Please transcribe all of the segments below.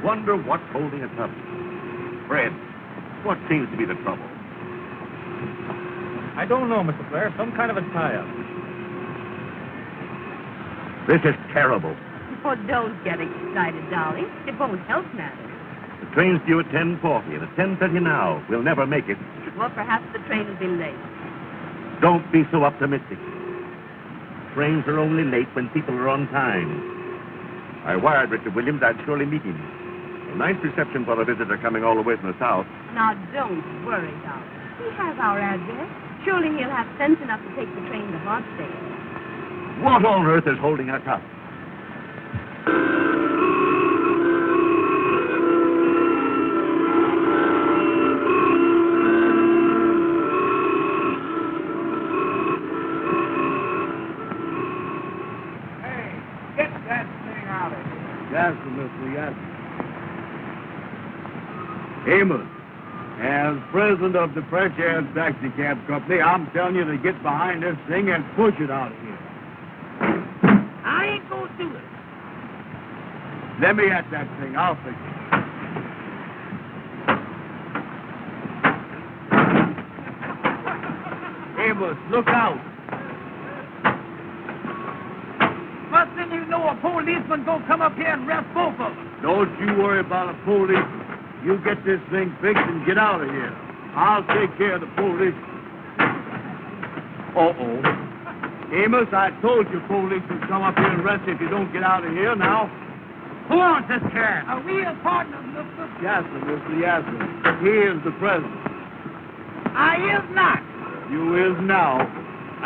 wonder what's holding us up. Fred, what seems to be the trouble? I don't know, Mr. Blair. Some kind of a tie-up. This is terrible. Oh, don't get excited, darling. It won't help matters. The train's due at 10:40, and it's 10:30 now. We'll never make it. Well, perhaps the train will be late. Don't be so optimistic. Trains are only late when people are on time. I wired Richard Williams I'd surely meet him. A nice reception for a visitor coming all the way from the south. Now, don't worry, darling. He has our address. Surely he'll have sense enough to take the train to Hartsdale. What on earth is holding us up? Yes, Mr. Yes. Amos, as president of the Fresh Air Taxicab Company, I'm telling you to get behind this thing and push it out of here. I ain't gonna do it. Let me at that thing. I'll fix it. Amos, look out. First thing you know, a policeman gonna come up here and arrest both of them. Don't you worry about a police. You get this thing fixed and get out of here. I'll take care of the police. Uh-oh. Amos, I told you police would come up here and arrest you if you don't get out of here now. Who owns this car? Are we his partners, mister? Yes, sir, Mr. Yes, sir. He is the president. I is not. You is now.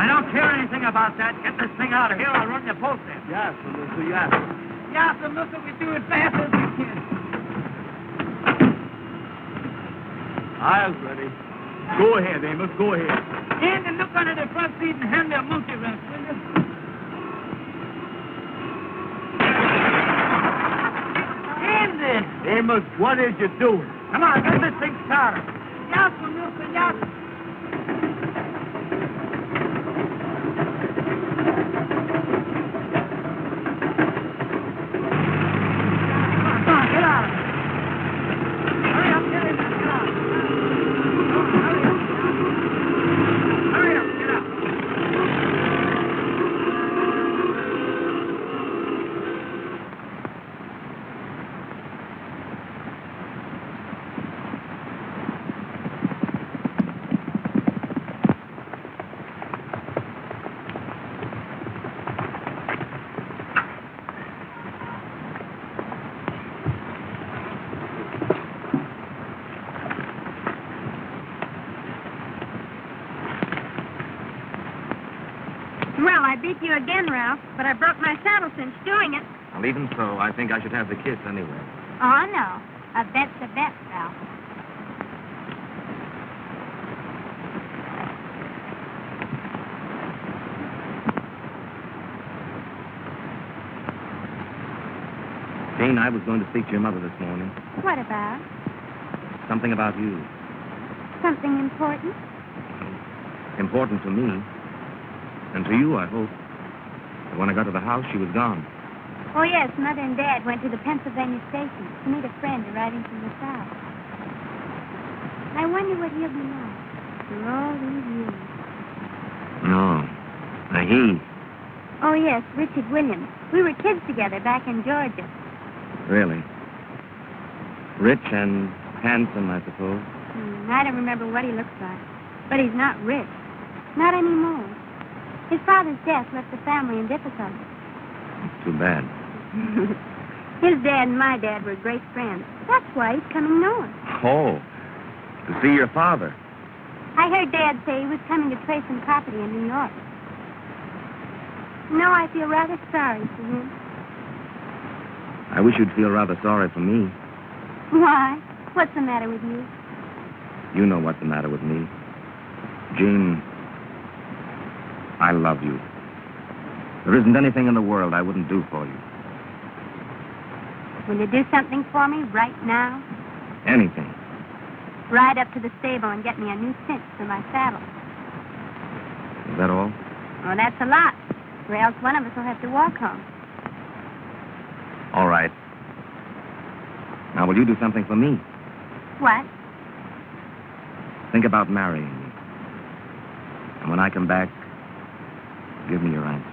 I don't care anything about that. Get this thing out of here. I'll run your post in. Yes, sir, Mr. Yes, sir. Yes, sir, mister. We do it fast as we can. Eyes ready. Go ahead, Amos. Go ahead. Andy, look under the front seat and hand me a monkey wrench, will you? Andy! Amos, what is you doing? Come on, get this thing started. Yes, sir, mister. Yes, sir. Well, I beat you again, Ralph, but I broke my saddle cinch doing it. Well, even so, I think I should have the kiss anyway. Oh, no. A bet's a bet, Ralph. Jane, I was going to speak to your mother this morning. What about? Something about you. Something important? Important to me. And to you, I hope. But when I got to the house, she was gone. Oh, yes, Mother and Dad went to the Pennsylvania station to meet a friend arriving from the South. I wonder what he'll be like after all these years. No. He. Oh, yes, Richard Williams. We were kids together back in Georgia. Really? Rich and handsome, I suppose. I don't remember what he looks like. But he's not rich. Not anymore. His father's death left the family in difficulty. Too bad. His dad and my dad were great friends. That's why he's coming north. Oh, to see your father. I heard Dad say he was coming to trade some property in New York. No, I feel rather sorry for him. I wish you'd feel rather sorry for me. Why? What's the matter with you? You know what's the matter with me. Jean, I love you. There isn't anything in the world I wouldn't do for you. Will you do something for me right now? Anything. Ride up to the stable and get me a new cinch for my saddle. Is that all? Oh, that's a lot. Or else one of us will have to walk home. All right. Now, will you do something for me? What? Think about marrying me. And when I come back, give me your answer.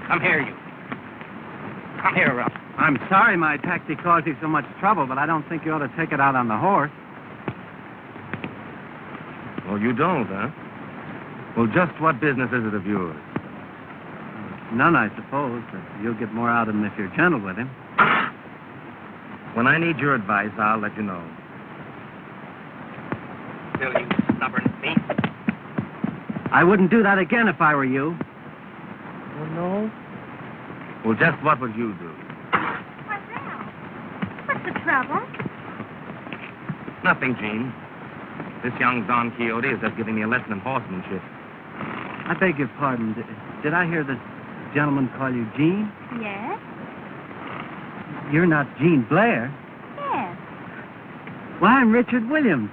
Come here, you. Come here, Ralph. I'm sorry my taxi caused you so much trouble, but I don't think you ought to take it out on the horse. Oh, you don't, huh? Well, just what business is it of yours? None, I suppose, but you'll get more out of him if you're gentle with him. When I need your advice, I'll let you know. Still, you stubborn thief. I wouldn't do that again if I were you. Oh, no? Well, just what would you do? Why, Ralph, what's the trouble? Nothing, Gene. This young Don Quixote is just giving me a lesson in horsemanship. I beg your pardon. Did I hear the gentleman call you Gene? Yes? You're not Gene Blair. Yes. Well, I'm Richard Williams.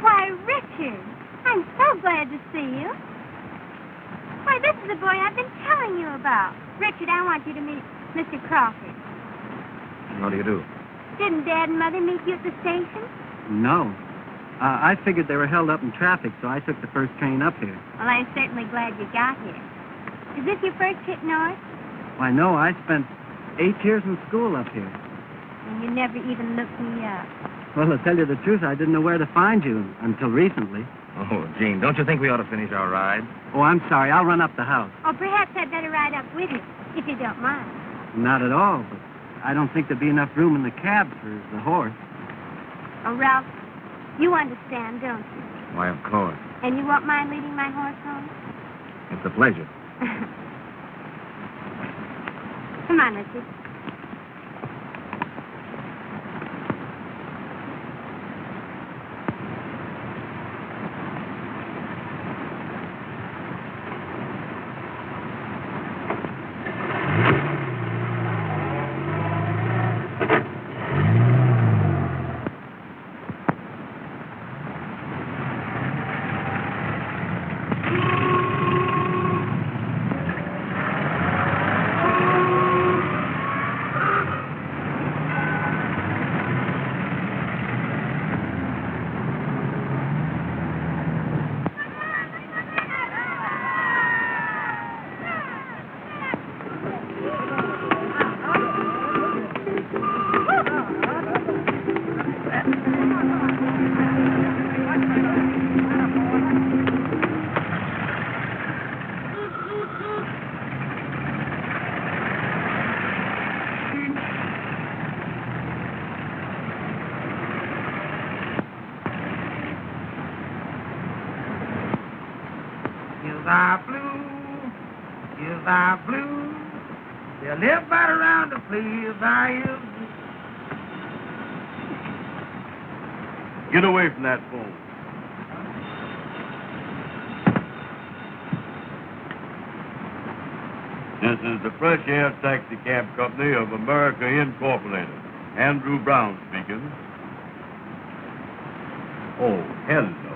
Why, Richard, I'm so glad to see you. Why, this is the boy I've been telling you about. Richard, I want you to meet Mr. Crawford. How do you do? Didn't Dad and Mother meet you at the station? No. I figured they were held up in traffic, so I took the first train up here. Well, I'm certainly glad you got here. Is this your first trip north? Why, no, I spent 8 years in school up here. And you never even looked me up. Well, to tell you the truth, I didn't know where to find you until recently. Oh, Gene, don't you think we ought to finish our ride? Oh, I'm sorry. I'll run up the house. Or perhaps I'd better ride up with you, if you don't mind. Not at all, but I don't think there'd be enough room in the cab for the horse. Oh, Ralph, you understand, don't you? Why, of course. And you won't mind leading my horse home? It's a pleasure. Come on, Richard. You live right around the place I am. Get away from that phone. This is the Fresh Air Taxicab Company of America Incorporated. Andrew Brown speaking. Oh, hello.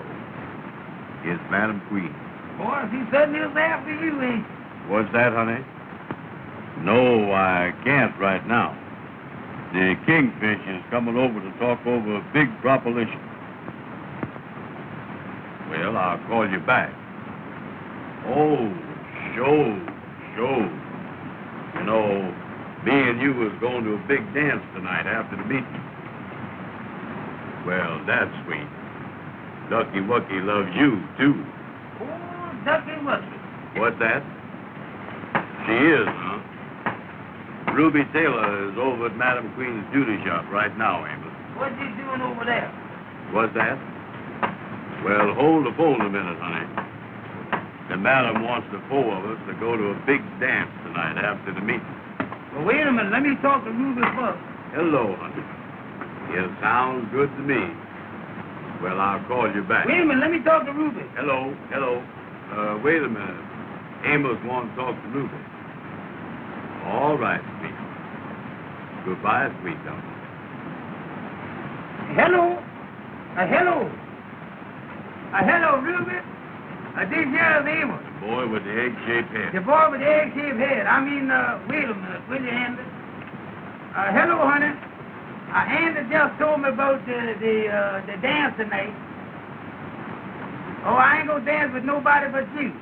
Is Madam Queen. Boy, he certainly is after you, ain't he? What's that, honey? No, I can't right now. The Kingfish is coming over to talk over a big proposition. Well, I'll call you back. Oh, sure. You know, me and you was going to a big dance tonight after the meeting. Well, that's sweet. Ducky Wucky loves you, too. Oh, Ducky Wucky. What's that? She is, huh? Ruby Taylor is over at Madam Queen's beauty shop right now, Amos. What's he doing over there? What's that? Well, hold the phone a minute, honey. The madam wants the four of us to go to a big dance tonight after the meeting. Well, wait a minute. Let me talk to Ruby first. Hello, honey. It sounds good to me. Well, I'll call you back. Wait a minute, let me talk to Ruben. Hello. Wait a minute. Amos wants to talk to Ruben. All right, sweet. Goodbye, sweetheart. Hello. Hello, Ruben. This here is Amos. The boy with the egg-shaped head. The boy with the egg-shaped head. Wait a minute, will you, Andy? Hello, honey. Andy just told me about the dance tonight. Oh, I ain't gonna dance with nobody but you.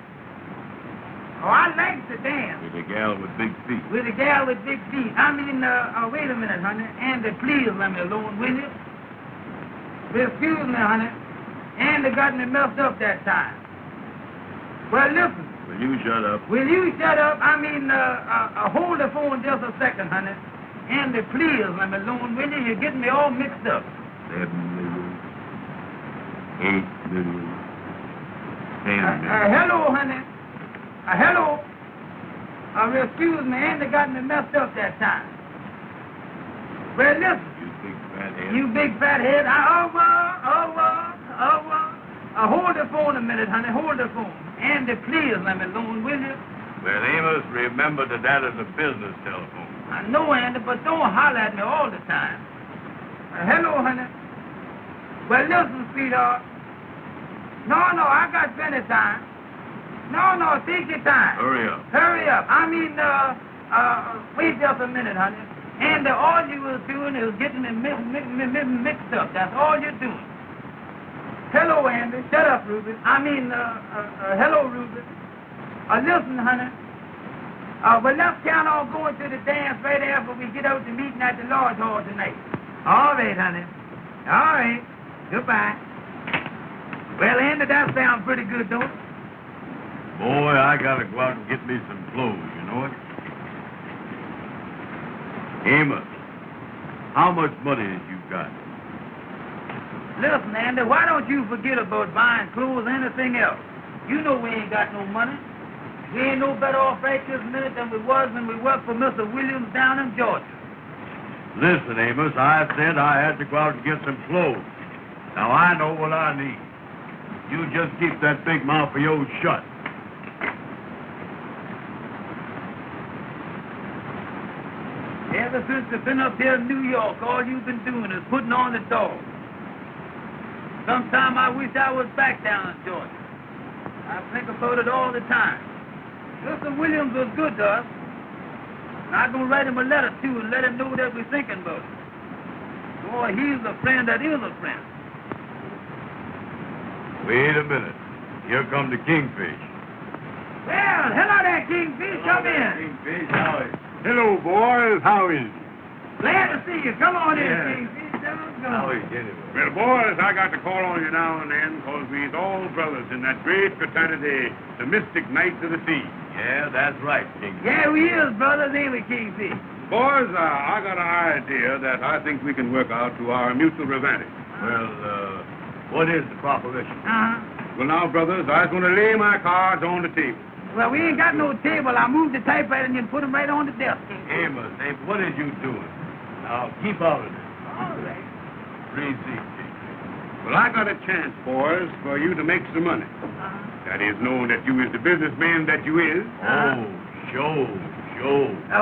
Oh, I like to dance. With a gal with big feet. With a gal with big feet. Wait a minute, honey. Andy, please let me alone, will you? Excuse me, honey. Andy got me messed up that time. Well, listen. Will you shut up? Will you shut up? Hold the phone just a second, honey. Andy, please let me alone, will you? You're getting me all mixed up. 7 million. 8 million. 10 million. Hello, honey. Hello. Excuse me, Andy got me messed up that time. Well, listen. You big fat head. You big fat head. Hold the phone a minute, honey. Hold the phone. Andy, please let me alone, will you? Well, Amos, remember that is a business telephone. I know, Andy, but don't holler at me all the time. Hello, honey. Well, listen, sweetheart. No, I got plenty of time. No, take your time. Hurry up. Wait just a minute, honey. And all you was doing is getting me mixed up. That's all you're doing. Hello, Andy. Shut up, Ruben. Hello, Ruben. Listen, honey. Well, let's count on going to the dance right after we get out to meeting at the Lodge Hall tonight. All right, honey. All right. Goodbye. Well, Andy, that sounds pretty good, don't it? Boy, I gotta go out and get me some clothes, you know it? Amos, how much money have you got? Listen, Andy, why don't you forget about buying clothes or anything else? You know we ain't got no money. We ain't no better off right this minute than we was when we worked for Mr. Williams down in Georgia. Listen, Amos, I said I had to go out and get some clothes. Now, I know what I need. You just keep that big mouth of yours shut. Ever since you've been up here in New York, all you've been doing is putting on the dog. Sometime I wish I was back down in Georgia. I think about it all the time. Mr. Williams was good to us. And I'm going to write him a letter, too, and let him know that we're thinking about it. Boy, he's a friend that is a friend. Wait a minute. Here come the Kingfish. Well, hello there, Kingfish. Come in. Kingfish, how is it? Hello, boys. How is it? Glad to see you. Come on in, Yeah. Kingfish. How is it anyway? Well, boys, I got to call on you now and then because we's all brothers in that great fraternity, the Mystic Knights of the Sea. Yeah, that's right, Kingfish. Yeah, we is brothers, ain't we, Kingfish? Boys, I got an idea that I think we can work out to our mutual advantage. Well, what is the proposition? Well, now, brothers, I was going to lay my cards on the table. Well, we ain't got no table. I moved the typewriter and you put them right on the desk. Amos, hey, what is you doing? Now, keep out of this. All right. Receipt. Well, I got a chance, boys, for you to make some money. That is, knowing that you is the businessman that you is. Oh, show.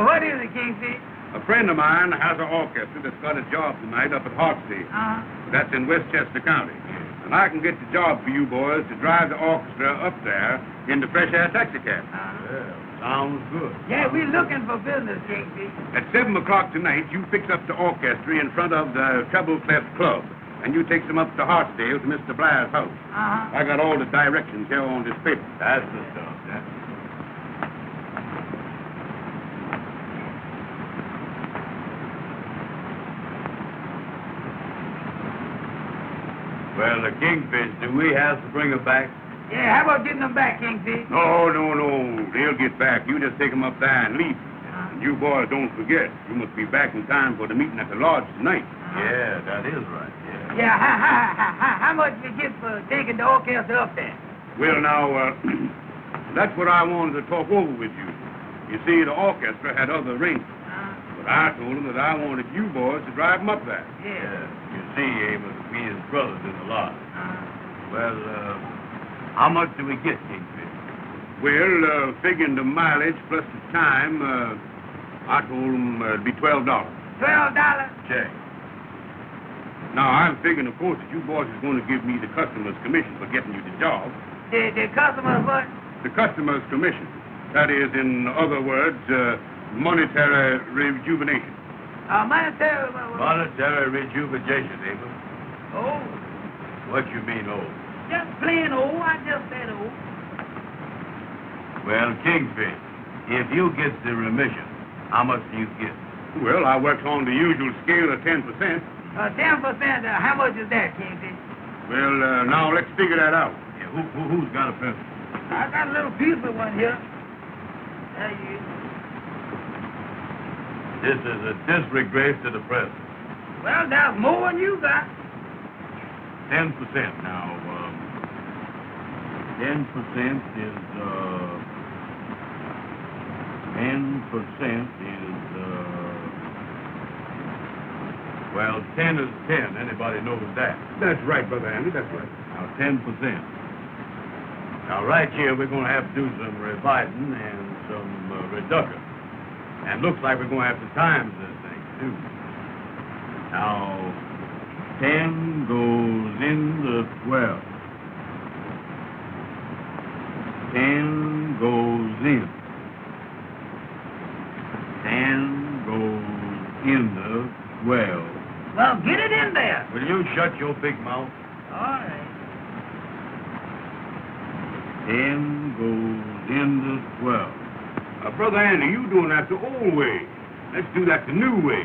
What is it, Kingfish? A friend of mine has an orchestra that's got a job tonight up at Hartsdale. That's in Westchester County. And I can get the job for you boys to drive the orchestra up there in the fresh air taxicab. Sounds good. Yeah, we're looking for business, Kingfish. At 7 o'clock tonight, you fix up the orchestra in front of the Treble Clef Club. And you take them up to Hartsdale to Mr. Blairs' house. I got all the directions here on this paper. That's the stuff, yeah. Well, the Kingfish, do we have to bring her back? Yeah, how about getting them back, Kingfish? No. They'll get back. You just take them up there and leave. And you boys don't forget, you must be back in time for the meeting at the lodge tonight. Yeah, that is right, yeah. Yeah, how much we get for taking the orchestra up there? Well, now, that's what I wanted to talk over with you. You see, the orchestra had other arrangements. But I told him that I wanted you boys to drive him up there. Yeah. You see, Amos, we his brothers in the lot. Well, how much do we get, Kingfish? Well, figuring the mileage plus the time, I told him it'd be $12. $12? Check. Now, I'm figuring, of course, that you boys is going to give me the customer's commission for getting you the job. The customer's what? The customer's commission. That is, in other words, monetary rejuvenation. Monetary... Monetary rejuvenation, Amos. Oh. What you mean, oh? Just plain old. I just said old. Well, Kingfish, if you get the remission, how much do you get? Well, I worked on the usual scale of 10%. 10%? How much is that, Kingfish? Well, now let's figure that out. Yeah, who's got a pencil? I got a little piece of one here. There you is. This is a disgrace to the press. Well, that's more than you got. 10% now. 10% is, 10 is 10. Anybody knows that. That's right, Brother Andy, that's right. Now, 10%. Now, right here, we're going to have to do some revising and some reduction. And looks like we're going to have to times this thing, too. Now, 10 goes into 12. 10 goes in. 10 goes into 12. Well, get it in there. Will you shut your big mouth? All right. 10 goes into 12. Brother Andy, you doing that the old way. Let's do that the new way.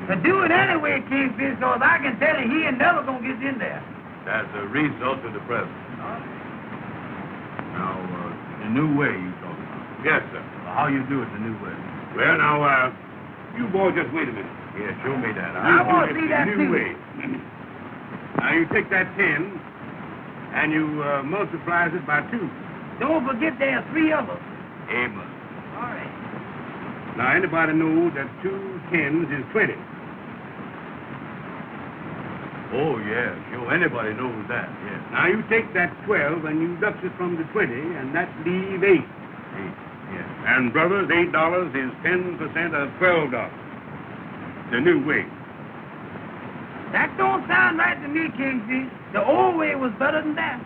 To do it anyway, Kingfish, because I can tell you he ain't never going to get in there. That's a result of the present. Now, the new way you talking about. Yes, sir. Well, how you do it the new way? Well, now, you boys just wait a minute. Yeah, show me that. I want to see that, the new too. way. Now, you take that 10, and you multiplies it by 2. Don't forget there are 3 of us. Amos. All right. Now, anybody knows that 2 10s is 20. Oh, yeah, sure. Anybody knows that, yeah. Now, you take that 12 and you deduct it from the 20, and that leaves 8. 8, yeah. And, brothers, $8 is 10% of $12. The new way. That don't sound right to me, Kingfish. The old way was better than that.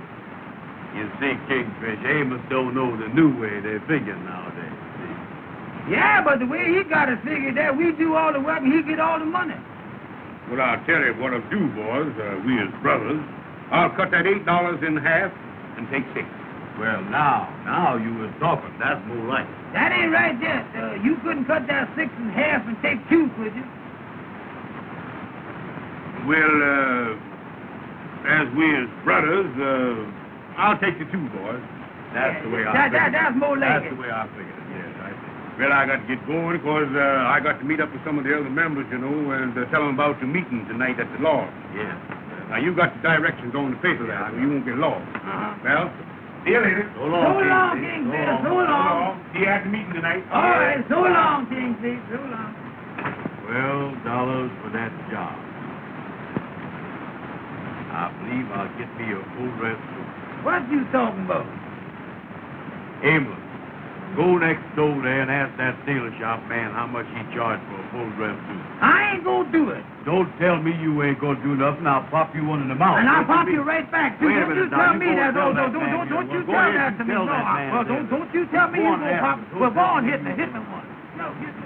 You see, Kingfish, Amos don't know the new way they're figuring nowadays. See? Yeah, but the way he got it figured that we do all the work and he get all the money. Well, I'll tell you what I'll do, boys. We as brothers. I'll cut that $8 in half and take 6. Well, now you were talking. That's more like it. That ain't right yet. You couldn't cut that 6 in half and take 2, could you? Well, as we as brothers, I'll take the 2, boys. That's the way I figured it. That's more like That's it. the way I figured it, yes, I see. Well, I got to get going because I got to meet up with some of the other members, you know, and tell them about the meeting tonight at the lodge. Yes. Now, you got the directions on the paper there, so you won't get lost. Well, see you later. So long, Kingfish. So long. See you at the meeting tonight. All right. So long, Kingfish. So long. $12 for that job. I believe I'll get me a full dress suit. What you talking about? Amos, go next door there and ask that tailor shop man how much he charged for a full dress suit. I ain't gonna do it. Don't tell me you ain't gonna do nothing. I'll pop you one in the mouth. And I'll pop you right back, too. Wait a Don't you minute, tell now, me you that. go Don't tell that man don't you here. Go tell ahead that and to me. tell No, that man well, there. don't you tell me Go you on, gonna ask pop. him. Well, go on, hit me one. No, hit me.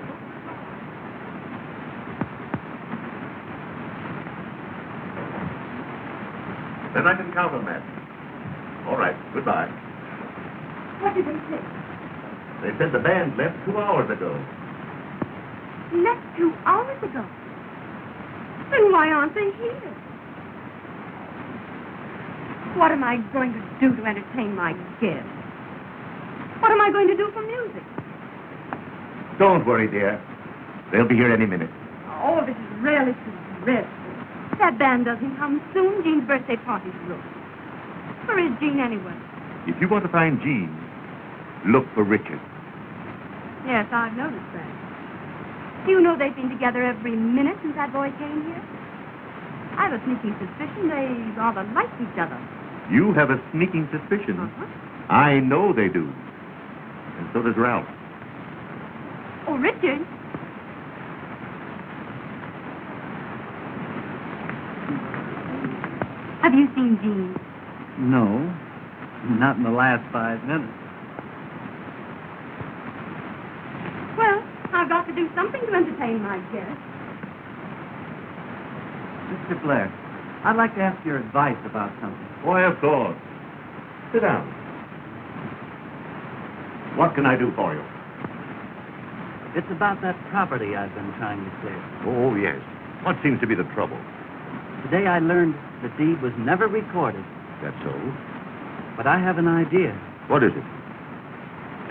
Then I can count on that. All right, goodbye. What did they say? They said the band left 2 hours ago. Left 2 hours ago. Then why aren't they here? What am I going to do to entertain my guests? What am I going to do for music? Don't worry, dear. They'll be here any minute. Oh, this is really too dreadful. That band doesn't come soon. Jean's birthday party's ruined. Where is Jean anyway? If you want to find Jean, look for Richard. Yes, I've noticed that. Do you know they've been together every minute since that boy came here? I have a sneaking suspicion they rather like each other. You have a sneaking suspicion. Uh-huh. I know they do. And so does Ralph. Oh, Richard. Have you seen Jean? No, not in the last 5 minutes. Well, I've got to do something to entertain my guests. Mr. Blair, I'd like to ask your advice about something. Why, of course. Sit down. What can I do for you? It's about that property I've been trying to clear. Oh, yes. What seems to be the trouble? Today I learned the deed was never recorded, That's so. but I have an idea. What is it?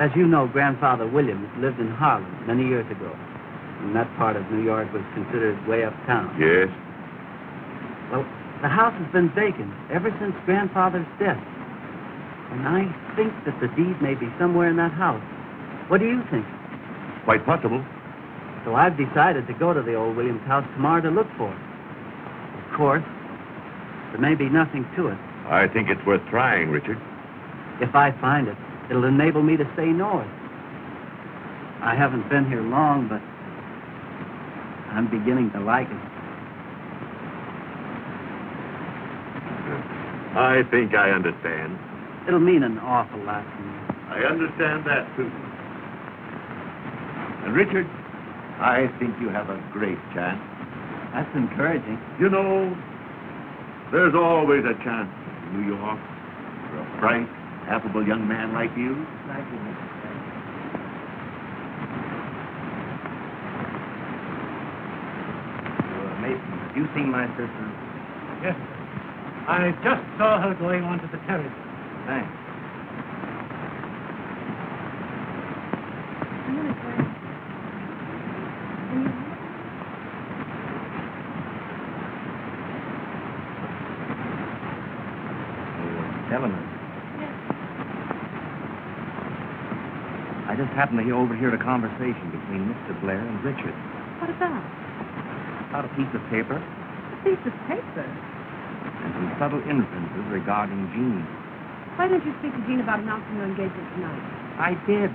As you know, Grandfather Williams lived in Harlem many years ago, and that part of New York was considered way uptown. Yes. Well, the house has been vacant ever since Grandfather's death, and I think that the deed may be somewhere in that house. What do you think? Quite possible. So I've decided to go to the old Williams house tomorrow to look for it. Of course, there may be nothing to it. I think it's worth trying, Richard. If I find it, it'll enable me to stay north. I haven't been here long, but I'm beginning to like it. I think I understand. It'll mean an awful lot to me. I understand that, too. And, Richard, I think you have a great chance. That's encouraging. You know, there's always a chance in New York for a bright, affable young man like you. Thank you, Mr. Blair. Mason, you seen my sister? Yes, sir. I just saw her going onto the terrace. Thanks. Eleanor. Yes. I just happened to overhear a conversation between Mr. Blair and Richard What about? about a piece of paper A piece of paper. and some subtle inferences regarding Jean. Why don't you speak to Jean about announcing your engagement tonight? I did.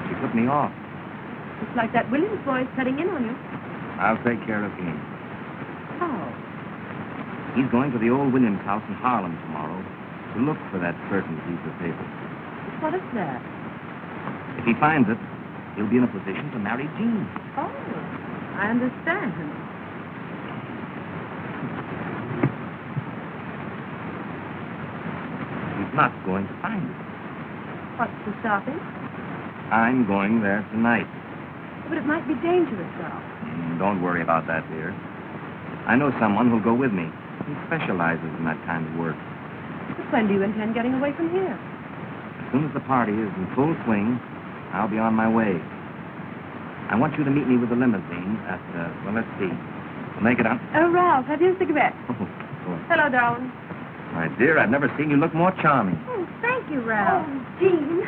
She put me off. Looks like that Williams boy is cutting in on you. I'll take care of him. How? He's going to the old Williams house in Harlem tomorrow to look for that certain piece of paper. What is that? If he finds it, he'll be in a position to marry Jean. Oh, I understand. He's not going to find it. What's to stop him? I'm going there tonight. But it might be dangerous, Ralph. Don't worry about that, dear. I know someone who'll go with me. He specializes in that kind of work. But when do you intend getting away from here? As soon as the party is in full swing, I'll be on my way. I want you to meet me with the limousine at, well, let's see. We'll make it on. Oh, Ralph, have you a cigarette? Oh, boy. Hello, darling. My dear, I've never seen you look more charming. Oh, thank you, Ralph. Oh, Jean.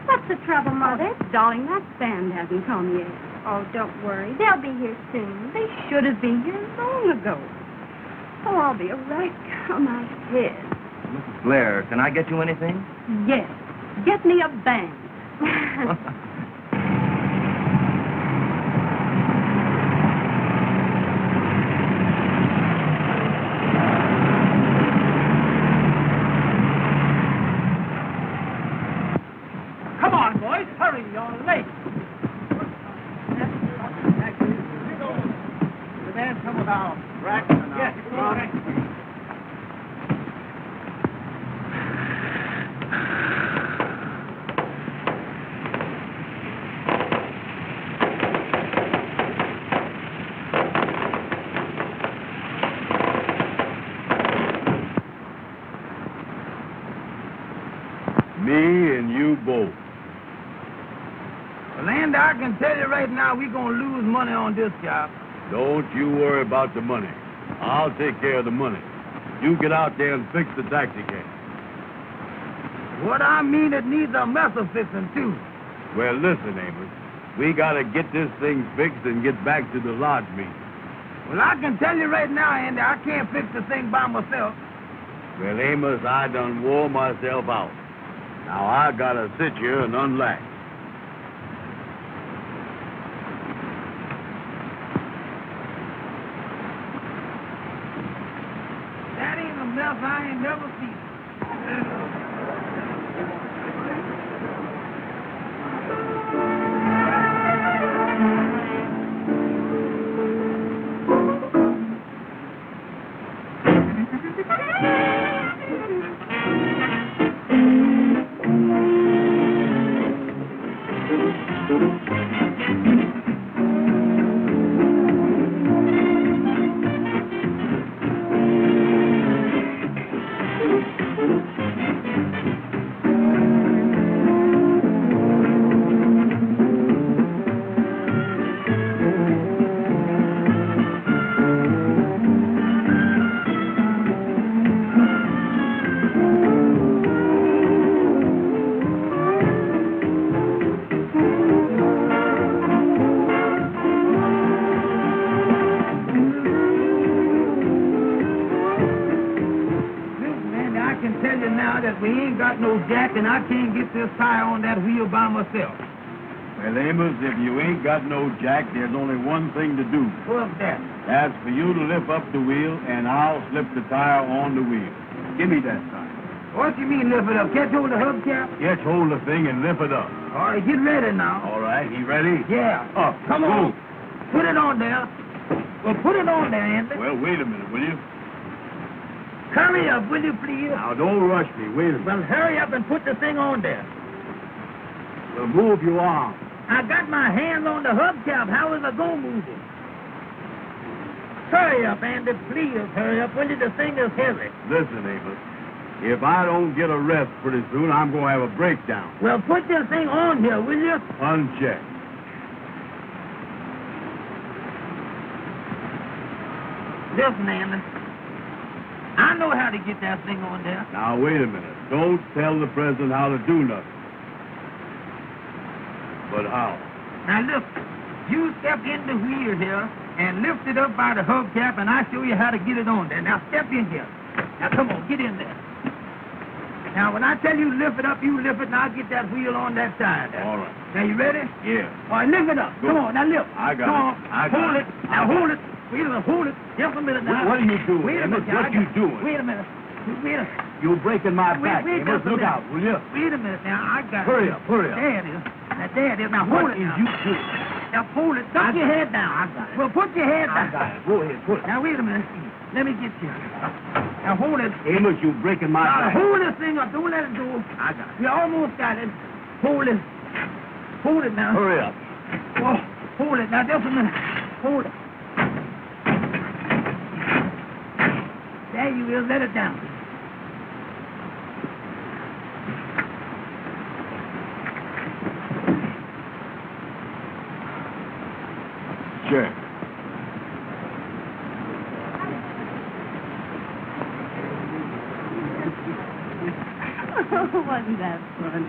What's the trouble, Mother? Darling, that band hasn't come yet. Oh, don't worry. They'll be here soon. They should have been here long ago. Oh, I'll be right on my head. Mrs. Blair, can I get you anything? Yes. Get me a band. Come on, boys. Hurry, you're late. The man come with our rack and our... Yes, Me and you both. Well, Andy, I can tell you right now, we're going to lose money on this job. Don't you worry about the money. I'll take care of the money. You get out there and fix the taxi cab. What I mean, it needs a muscle fixing, too. Well, listen, Amos. We got to get this thing fixed and get back to the lodge meeting. Well, I can tell you right now, Andy, I can't fix the thing by myself. Well, Amos, I done wore myself out. Now I got to sit here and unlatch. That ain't a mess I ain't never seen. And I can't get this tire on that wheel by myself. Well, Amos, if you ain't got no jack, there's only one thing to do. What's that? That's for you to lift up the wheel, and I'll slip the tire on the wheel. Give me that tire. What you mean lift it up? Catch hold of the hubcap? Catch hold of the thing and lift it up. All right, get ready now. All right, you ready? Yeah. Up. Come on. Put it on there. Well, put it on there, Andy. Well, wait a minute, will you? Hurry up, will you, please? Now, don't rush me. Wait a minute. Well, hurry up and put the thing on there. Well, move your arm. I got my hand on the hubcap. How is I going to move it? Hurry up, Andy. Please hurry up. Will you? The thing is heavy. Listen, Amos. If I don't get a rest pretty soon, I'm going to have a breakdown. Well, put this thing on here, will you? Uncheck. Listen, Andy. I know how to get that thing on there. Now, wait a minute. Don't tell the president how to do nothing. But how? Now, look. You step in the wheel here and lift it up by the hubcap, and I'll show you how to get it on there. Now, step in here. Now, come on. Get in there. Now, when I tell you lift it up, you lift it, and I'll get that wheel on that side there. All right. Now, you ready? Yeah. All right, lift it up. Go. Come on. Now, lift. I got Come it. on. I got hold it. it. Now, hold it. Wait a minute. Hold it. Just a minute now. What are you doing, Wait a Amos? minute. What you doing? Wait a minute. Wait a minute. You're breaking my back, Wait Amos. just a Look minute. out, will you? Wait a minute now. I got Hurry it. up, hurry up. There it is. Now, there it is. Now, hold What it is now. you doing? Now, hold it. Duck your head down. I got it. Well, put your head down. I got it. Go ahead, put it. Now, wait a minute. Let me get you. Now, hold it. Amos, you're breaking my Now, back. hold this thing up. Don't let it go. I got it. You almost got it. Hold it. Hold it now. Hurry up. Oh, hold it. Now, just a minute. Hold it. There you is. Let it down. Sure. Oh, wasn't that fun?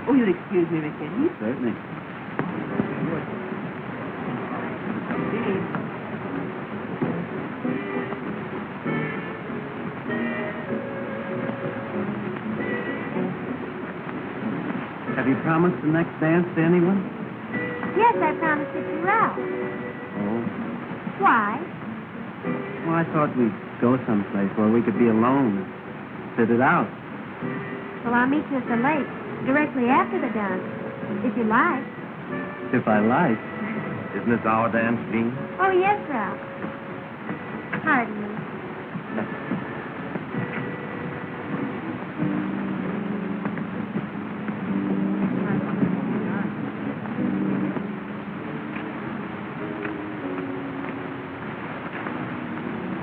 Oh, you'll excuse me, McKinney. Certainly. Have you promised the next dance to anyone? Yes, I promised it to Ralph. Oh. Why? Well, I thought we'd go someplace where we could be alone and sit it out. Well, I'll meet you at the lake directly after the dance, if you like. If I like. Isn't this our dance, Jean? Oh, yes, Ralph. Pardon me.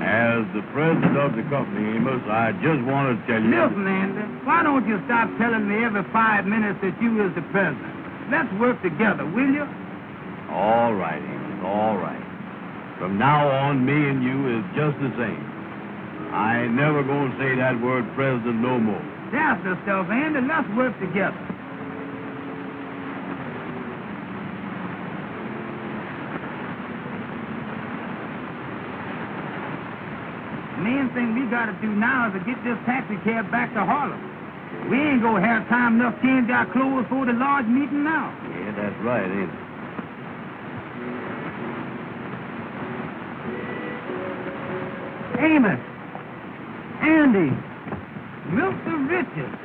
As the president of the company, Amos, I just want to tell you... Listen, Andy, why don't you stop telling me every 5 minutes that you is the president? Let's work together, will you? All right, Amos, all right. From now on, me and you is just the same. I ain't never going to say that word president no more. That's the stuff, Andy. Let's work together. The main thing we got to do now is to get this taxi cab back to Harlem. We ain't gonna have time enough to change our clothes for the large meeting now. Yeah, that's right, ain't it? Amos, Andy, Mr. Richards.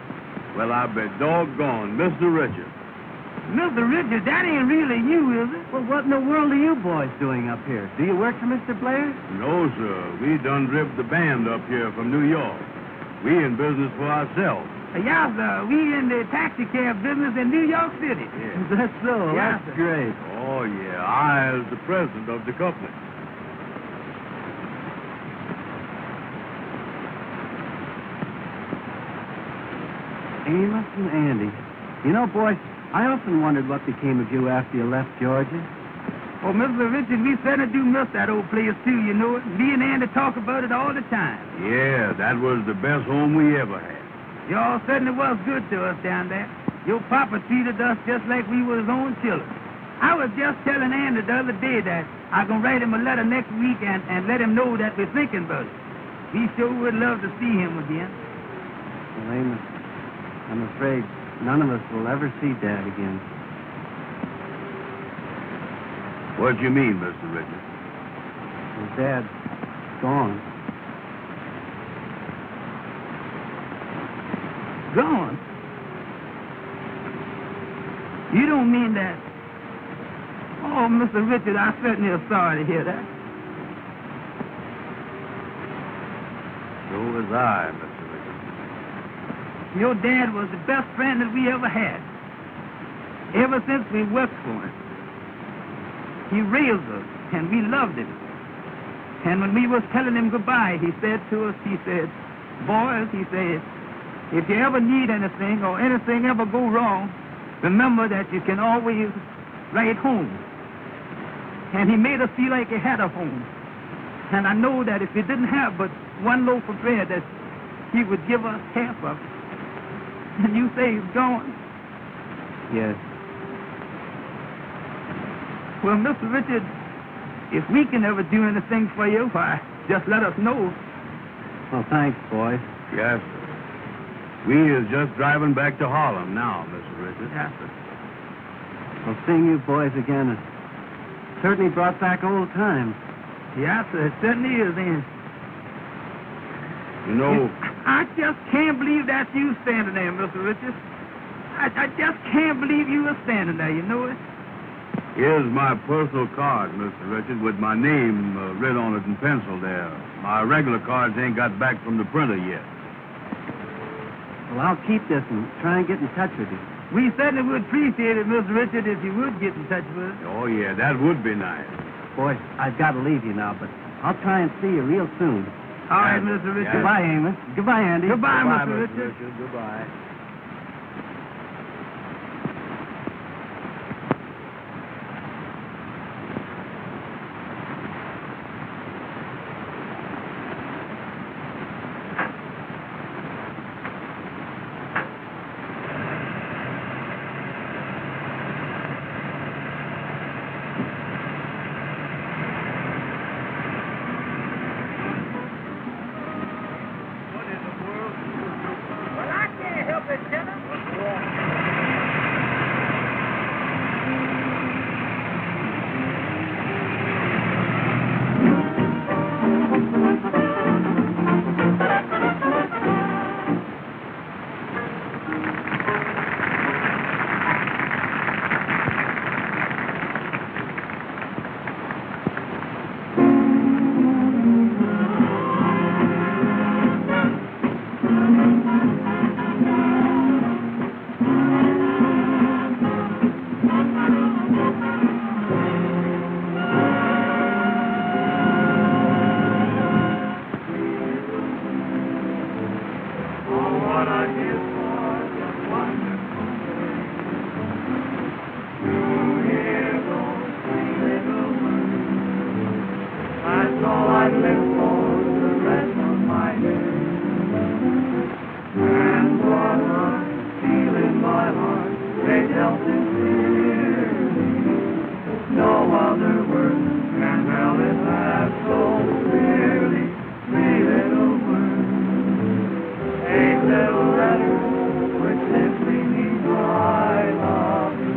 Well, I bet doggone, Mr. Richards. Mr. Richards, that ain't really you, is it? Well, what in the world are you boys doing up here? Do you work for Mr. Blair? No, sir. We done driven the band up here from New York. We in business for ourselves. Yeah, sir. We in the taxicab business in New York City. Yeah. That's so. Yeah, That's sir. great. Oh, yeah. I is the president of the company. Amos and Andy. You know, boys, I often wondered what became of you after you left Georgia. Oh, Mr. Richards, we certainly do miss that old place, too, you know it. Me and Andy talk about it all the time. Yeah, that was the best home we ever had. Y'all certainly was good to us down there. Your papa treated us just like we were his own children. I was just telling Andy the other day that I'm going to write him a letter next week and let him know that we're thinking about it. We sure would love to see him again. Well, Amos, I'm afraid none of us will ever see Dad again. What you mean, Mr. Richards? Well, Dad's gone. Gone? You don't mean that? Oh, Mr. Richard, I certainly am sorry to hear that. So was I, Mr. Richards. Your dad was the best friend that we ever had. Ever since we worked for him. He raised us, and we loved him. And when we was telling him goodbye, he said to us, he said, boys, he said, if you ever need anything or anything ever go wrong, remember that you can always write home. And he made us feel like he had a home. And I know that if he didn't have but one loaf of bread, that he would give us half of it. And you say he's gone? Yes. Well, Mr. Richard, if we can ever do anything for you, why, just let us know. Well, thanks, boys. Yes, sir. We is just driving back to Harlem now, Mr. Richards. Yes, sir. Well, seeing you boys again has certainly brought back old times. Yes, sir, it certainly is, Andy. You know, I just can't believe that's you standing there, Mr. Richards. I just can't believe you were standing there, you know it? here's my personal card, Mr. Richards, with my name written on it in pencil there. My regular cards ain't got back from the printer yet. Well, I'll keep this and try and get in touch with you. We certainly would appreciate it, Mr. Richard, if you would get in touch with us. Oh, yeah, that would be nice. Boys, I've got to leave you now, but I'll try and see you real soon. All right, Mr. Richard. Goodbye, Amos. Goodbye, Andy. Goodbye, Goodbye, Mr. Richard. Goodbye. felt sincerely. No other words can tell it half so clearly. 3 little words, 8 little letters, which simply mean I love you.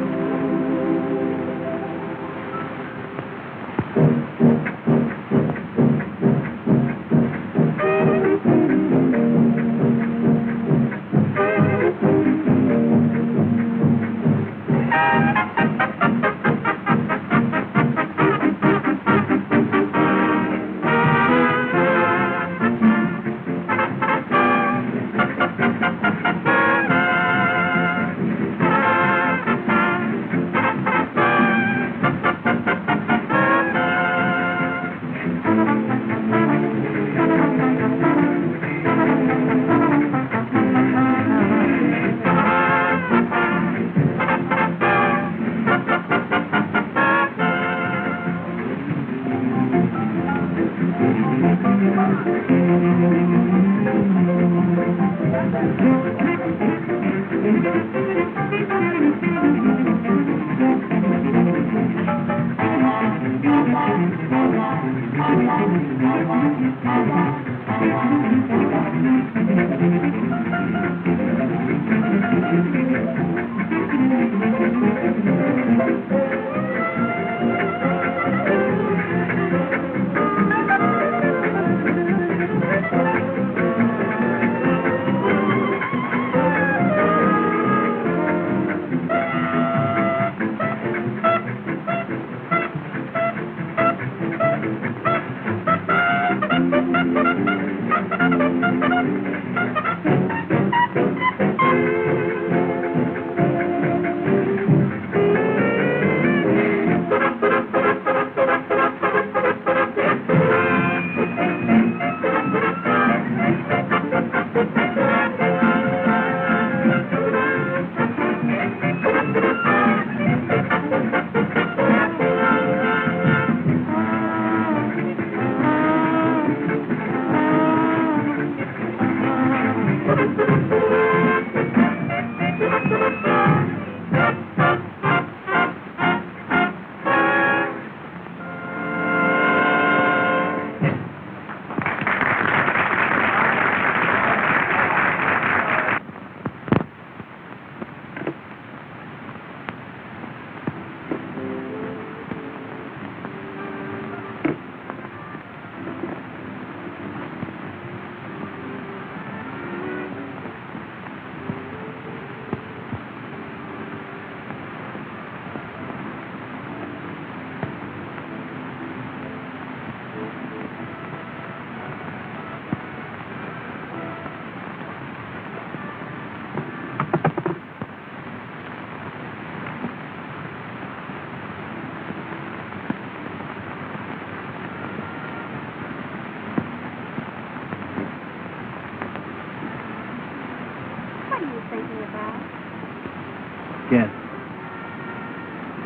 Yes.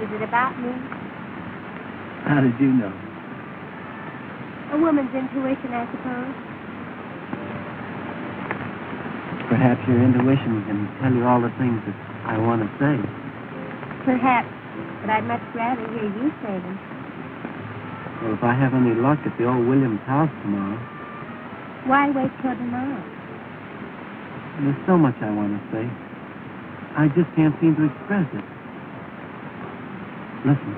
Is it about me? How did you know? A woman's intuition, I suppose. Perhaps your intuition can tell you all the things that I want to say. Perhaps, but I'd much rather hear you say them. Well, if I have any luck at the old Williams house tomorrow. Why wait till tomorrow? There's so much I want to say. I just can't seem to express it. Listen.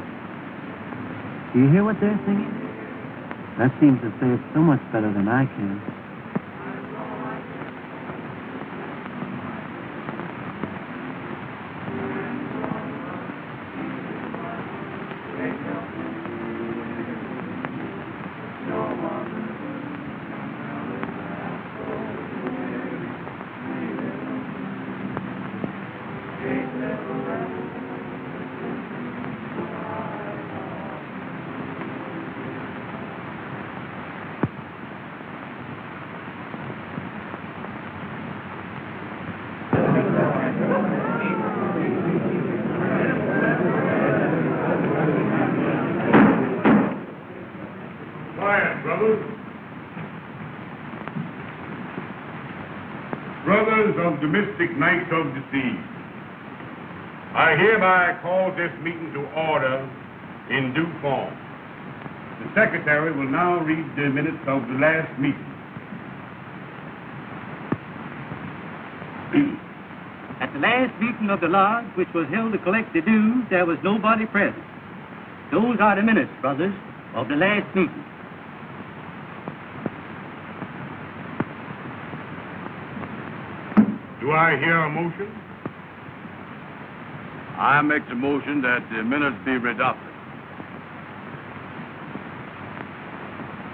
Do you hear what they're singing? That seems to say it so much better than I can. Brothers of the mystic night of the sea, I hereby call this meeting to order in due form. The secretary will now read the minutes of the last meeting. At the last meeting of the lodge, which was held to collect the dues, there was nobody present. Those are the minutes, brothers, of the last meeting. Do I hear a motion? I make the motion that the minutes be adopted.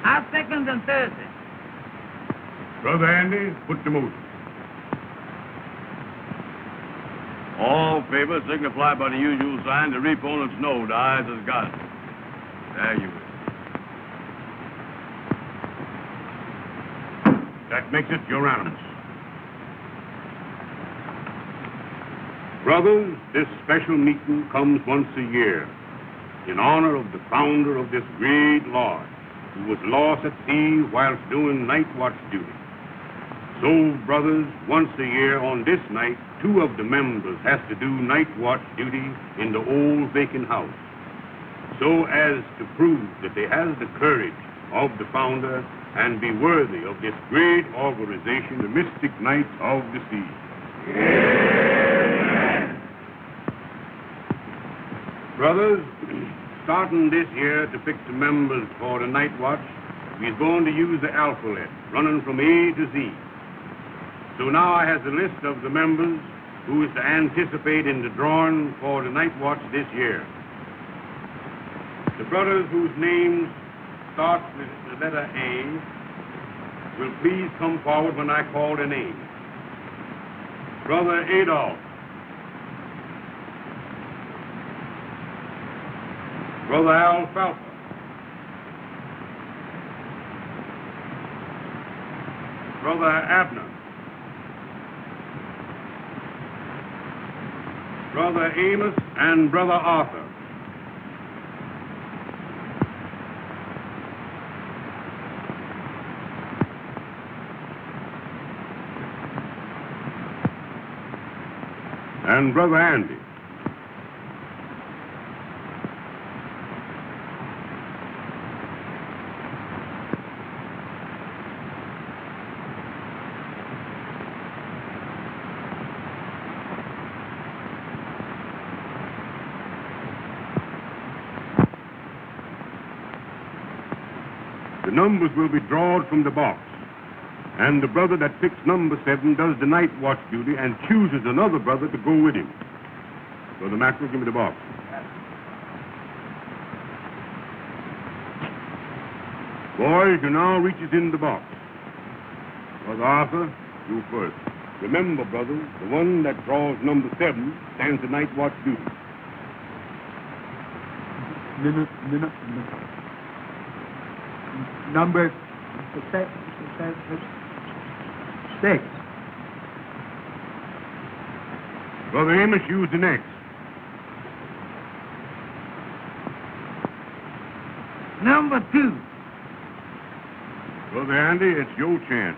I second on Thursday. Brother Andy, put the motion. All in favor signify by the usual sign. The opponents know the ayes has got it. There you is. That makes it unanimous. Brothers, this special meeting comes once a year in honor of the founder of this great lodge, who was lost at sea whilst doing night watch duty. So, brothers, once a year on this night, 2 of the members has to do night watch duty in the old vacant house, so as to prove that they has the courage of the founder and be worthy of this great organization, the Mystic Knights of the Sea. Amen. Brothers, starting this year to pick the members for the night watch, we're going to use the alphabet, running from A to Z. So now I have the list of the members who is to anticipate in the drawing for the night watch this year. The brothers whose names start with the letter A will please come forward when I call their name. Brother Adolph. Brother Alfalfa. Brother Abner. Brother Amos and Brother Arthur. And Brother Andy. The numbers will be drawn from the box. And the brother that picks number 7 does the night watch duty and chooses another brother to go with him. Brother Maxwell, give me the box. Boys, you now reaches in the box. Brother Arthur, you first. Remember, brothers, the one that draws number 7 stands the night watch duty. Number 6. Brother Amos, use the next. Number 2. Brother Andy, it's your chance.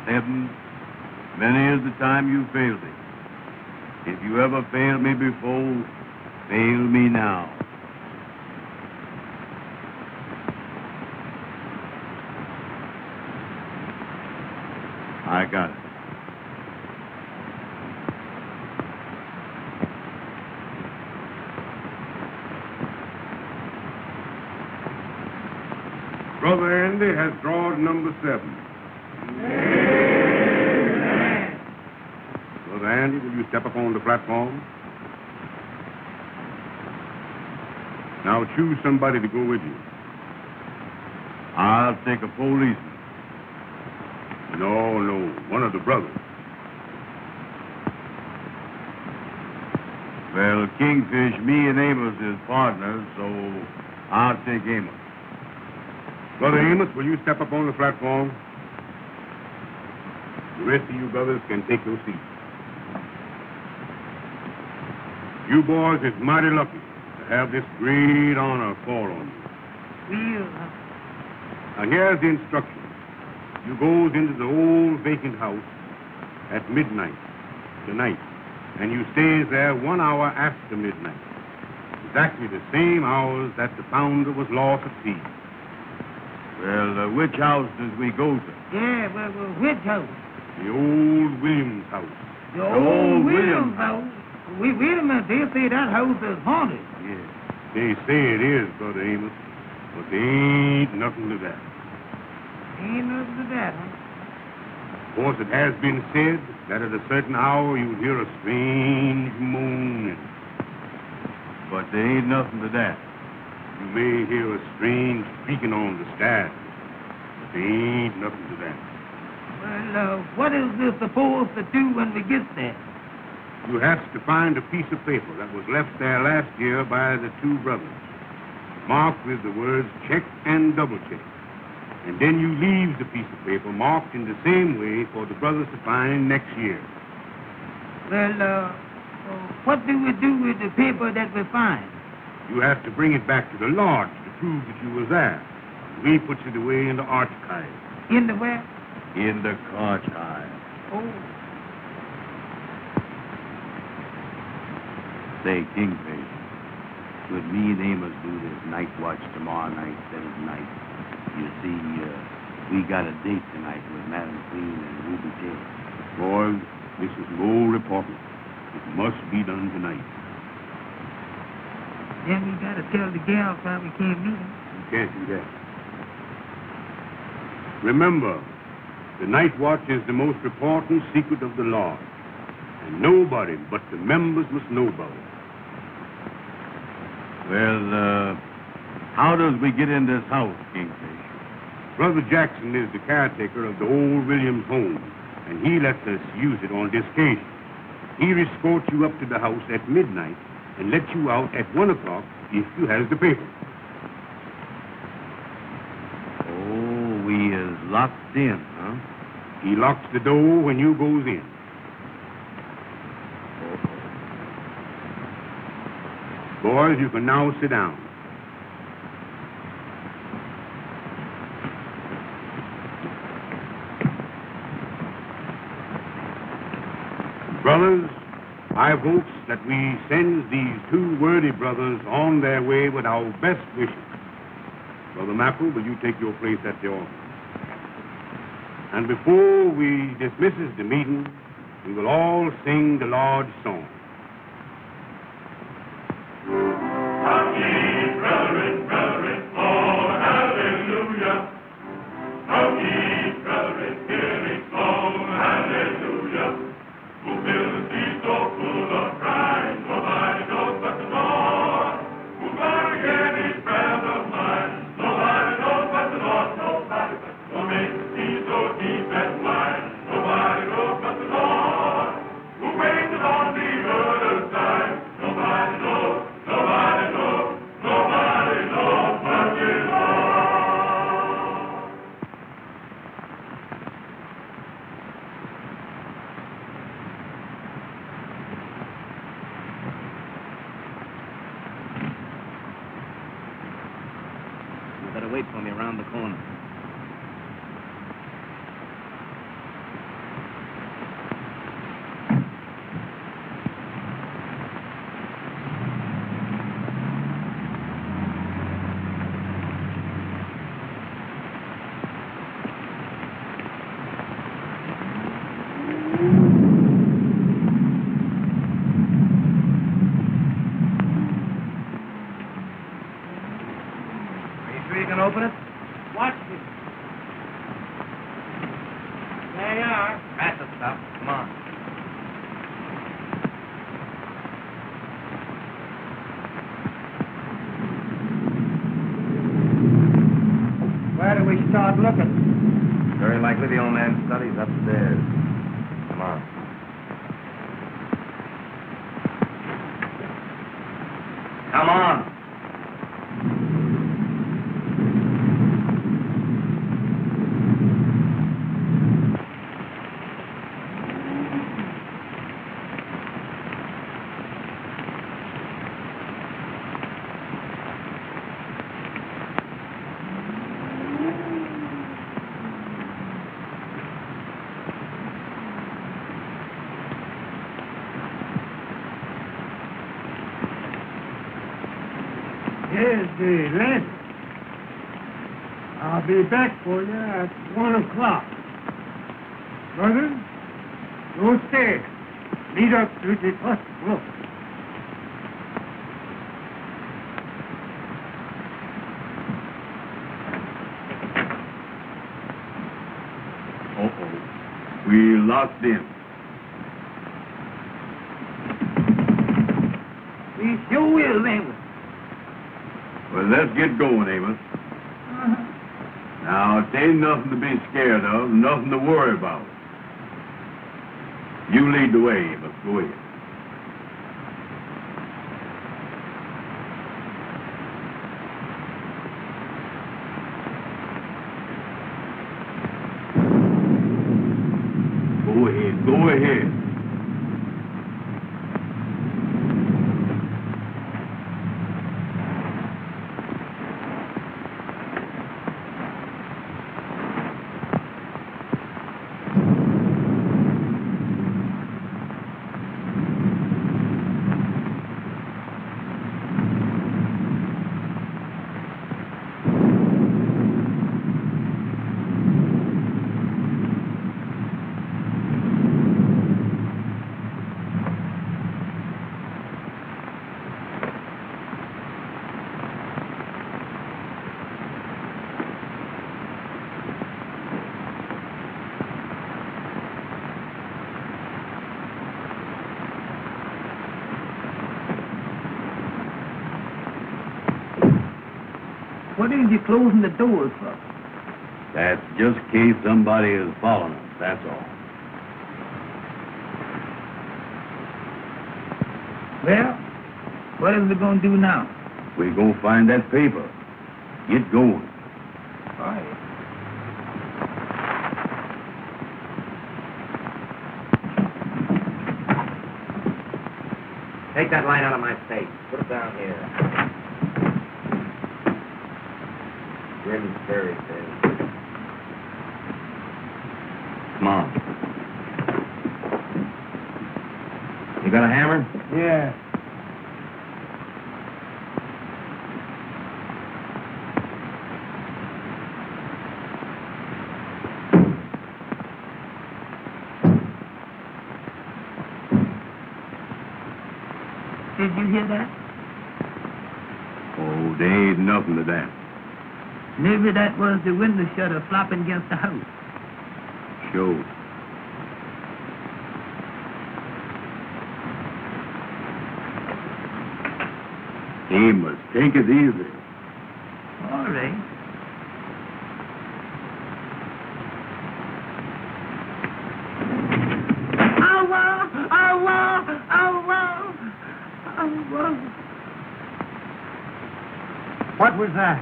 7. Many is the time you failed me. If you ever failed me before, fail me now. I got it. Brother Andy has drawn number 7. Amen. Brother Andy, will you step up on the platform? Now choose somebody to go with you. I'll take a policeman. No, one of the brothers. Well, Kingfish, me and Amos is partners, so I'll take Amos. Brother Amos, will you step up on the platform? The rest of you brothers can take your seats. You boys is mighty lucky to have this great honor fall on you. Now here's the instructions. You goes into the old vacant house at midnight tonight and you stays there 1 hour after midnight. Exactly the same hours that the founder was lost at sea. Well, which house does we go to? Yeah, well, which house? The old Williams house. The old Williams house? Wait a minute. They say that house is haunted. Yeah, they say it is, Brother Amos, but there ain't nothing to that. Ain't nothing to that, huh? Of course, it has been said that at a certain hour you'll hear a strange moaning. But there ain't nothing to that. You may hear a strange creaking on the stairs, but there ain't nothing to that. Well, what is this supposed to do when we get there? You have to find a piece of paper that was left there last year by the two brothers, marked with the words check and double check. And then you leave the piece of paper marked in the same way for the brothers to find next year. Well, what do we do with the paper that we find? You have to bring it back to the lodge to prove that you were there. We put it away in the archive. In the where? In the archive. Oh. Say, Kingfish, could me and Amos do this night watch tomorrow night instead of tonight? You see, we got a date tonight with Madam Queen and Ruby J. Boys, this is no reporting. It must be done tonight. Then we got to tell the gals why we can't meet them. You can't do that. Remember, the night watch is the most important secret of the lodge. And nobody but the members must know about it. Well, how does we get in this house, Kingfish? Brother Jackson is the caretaker of the old Williams home, and he lets us use it on this occasion. He escorts you up to the house at midnight and lets you out at 1 o'clock if you has the paper. Oh, we is locked in, huh? He locks the door when you goes in. Boys, you can now sit down. Brothers, I votes that we send these two worthy brothers on their way with our best wishes. Brother Maple, will you take your place at the altar? And before we dismisses the meeting, we will all sing the Lord's song. Come ye, brethren, brethren, oh, hallelujah. Come ye, brethren, hear it song, hallelujah. Who fills thee so full of pride, nobody knows but the Lord. Who gonna hear these prayers of mine, nobody knows but the Lord, nobody but the Lord. Who makes thee so deep and wide, nobody knows but the Lord. Who waits on the other side, nobody knows, nobody knows, nobody knows but the Lord. You better wait for me around the corner. Open it. Watch me. There you are. That's the stuff. Come on. Where do we start looking? Very likely the old man's study's upstairs. Come on. Come on. Here's the lantern. I'll be back for you at 1 o'clock. Brother, go stairs. Lead up to the first floor. Uh-oh. We locked in. We sure will, ain't we? Well, let's get going, Amos. Now, it ain't nothing to be scared of, nothing to worry about. You lead the way, Amos. Go ahead. Go ahead. Go ahead. What is you closing the doors for? That's just in case somebody is following us, that's all. Well, what is we going to do now? We're going to find that paper. Get going. All right. Take that light out of my face. Put it down here. Grim's fairy tale. Come on. You got a hammer? Yeah. Did you hear that? Oh, there ain't nothing to that. Maybe that was the window shutter flopping against the house. Sure. Amos, take it easy. All right. What was that?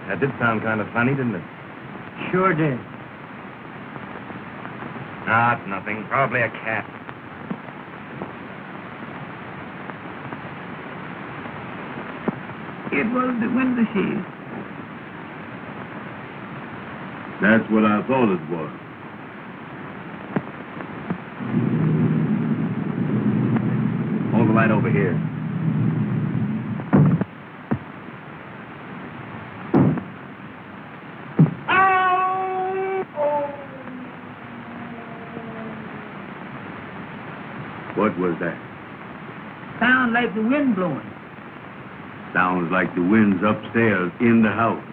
That did sound kind of funny, didn't it? Sure did. Not nothing. Probably a cat. It was the window shade. That's what I thought it was. Hold the light over here. What was that? Sound like the wind blowing. Sounds like the wind's upstairs in the house.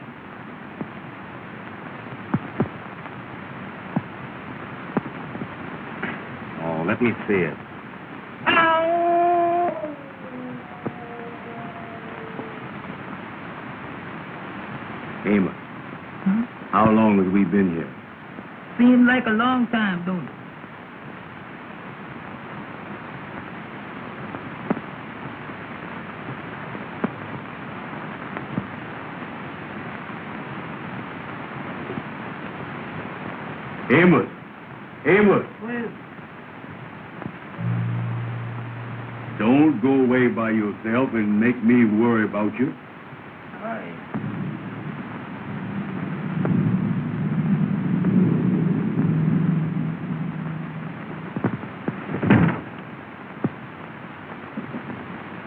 Oh, let me see it. Amos, how long have we been here? Seems like a long time, don't it? Amos! Amos! Well, Don't go away by yourself and make me worry about you. all right.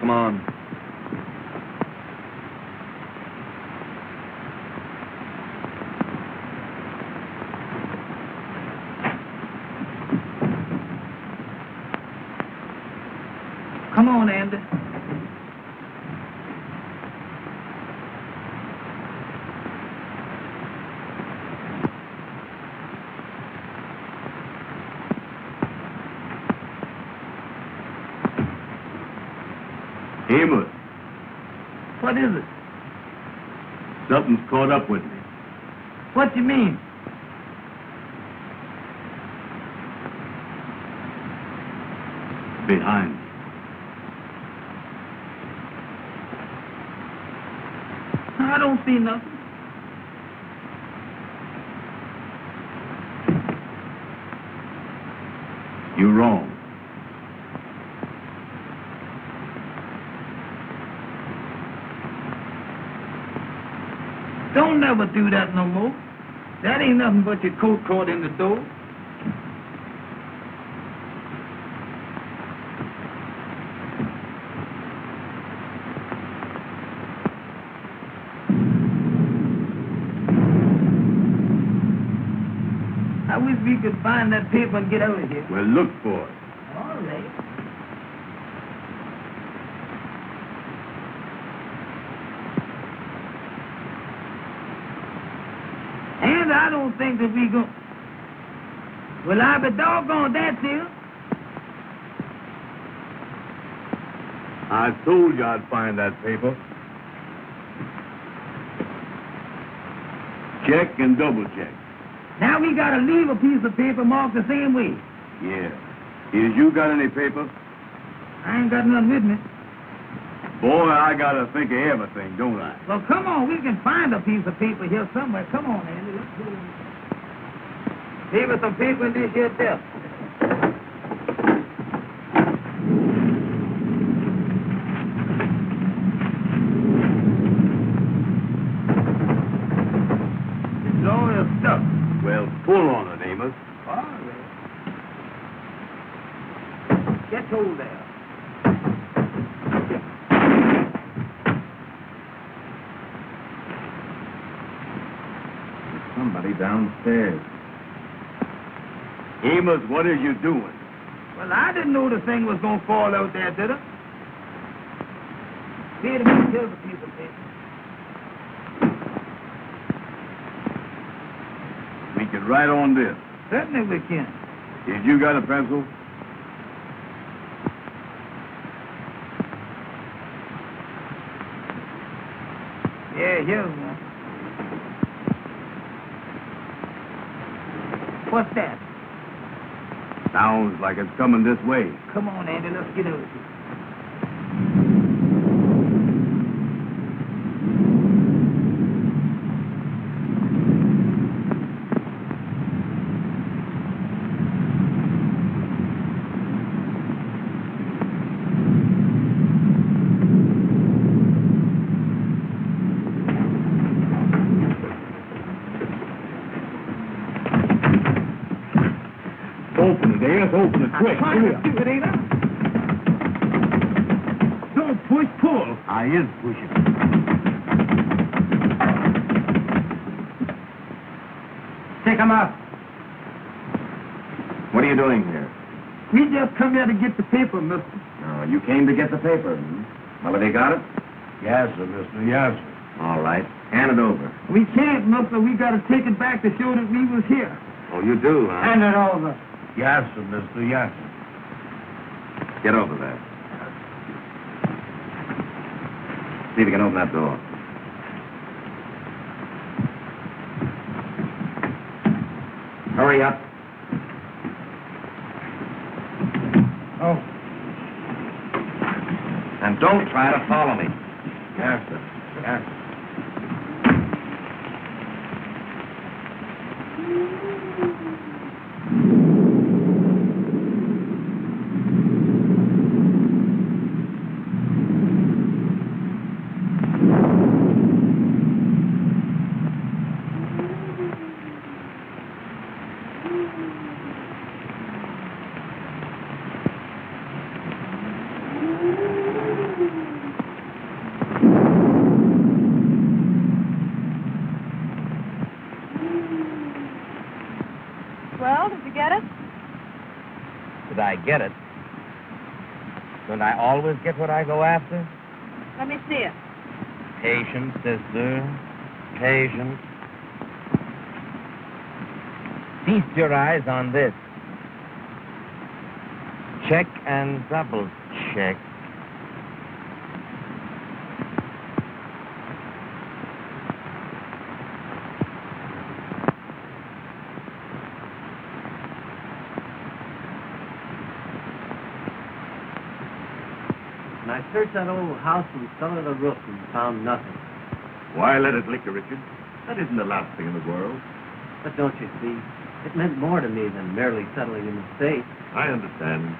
Come on. Come on, Andy. Amos, What is it? something's caught up with me. What you mean? Behind me. I don't see nothing. You're wrong. Don't never do that no more. That ain't nothing but your coat caught in the door. I wish we could find that paper and get out of here. Well, look for it. All right. And I don't think that we go. Well, I be doggone that, dear. I told you I'd find that paper. Check and double check. Now we gotta leave a piece of paper marked the same way. Yeah. Is you got any paper? I ain't got none with me. Boy, I gotta think of everything, don't I? Well, come on, we can find a piece of paper here somewhere. Come on, Andy, let's go. Leave us some paper in this here desk. It's all your stuff. Well, pull on it, Amos. All right. Get hold there. Somebody downstairs. Amos, what are you doing? Well, I didn't know the thing was gonna fall out there, did I? Here to me, here's a piece of paper. We can write on this. Certainly we can. Did you got a pencil? Yeah, here's one. What's that? Sounds like it's coming this way. Come on, Andy, let's get over here. Open it quick. I'm trying to do it, ain't I? Don't push, pull. I is pushing. Take him out. What are you doing here? We just come here to get the paper, mister. No, you came to get the paper. Hmm? Well, have you got it? Yes, sir, mister. Yes, sir. All right. Hand it over. We can't, mister. We got to take it back to show that we was here. Oh, you do, huh? Hand it over. Yes, sir, mister. Yes, sir. Get over there. See if you can open that door. Hurry up. Oh. And don't try to follow me. Yes, sir. Yes, sir. Well, did you get it? Did I get it? Don't I always get what I go after? Let me see it. Patience, sister. Patience. Feast your eyes on this. Check and double check. And I searched that old house from cellar to roof and found nothing. Why let it liquor, Richard? That isn't the last thing in the world. But don't you see, it meant more to me than merely settling in the state. I understand.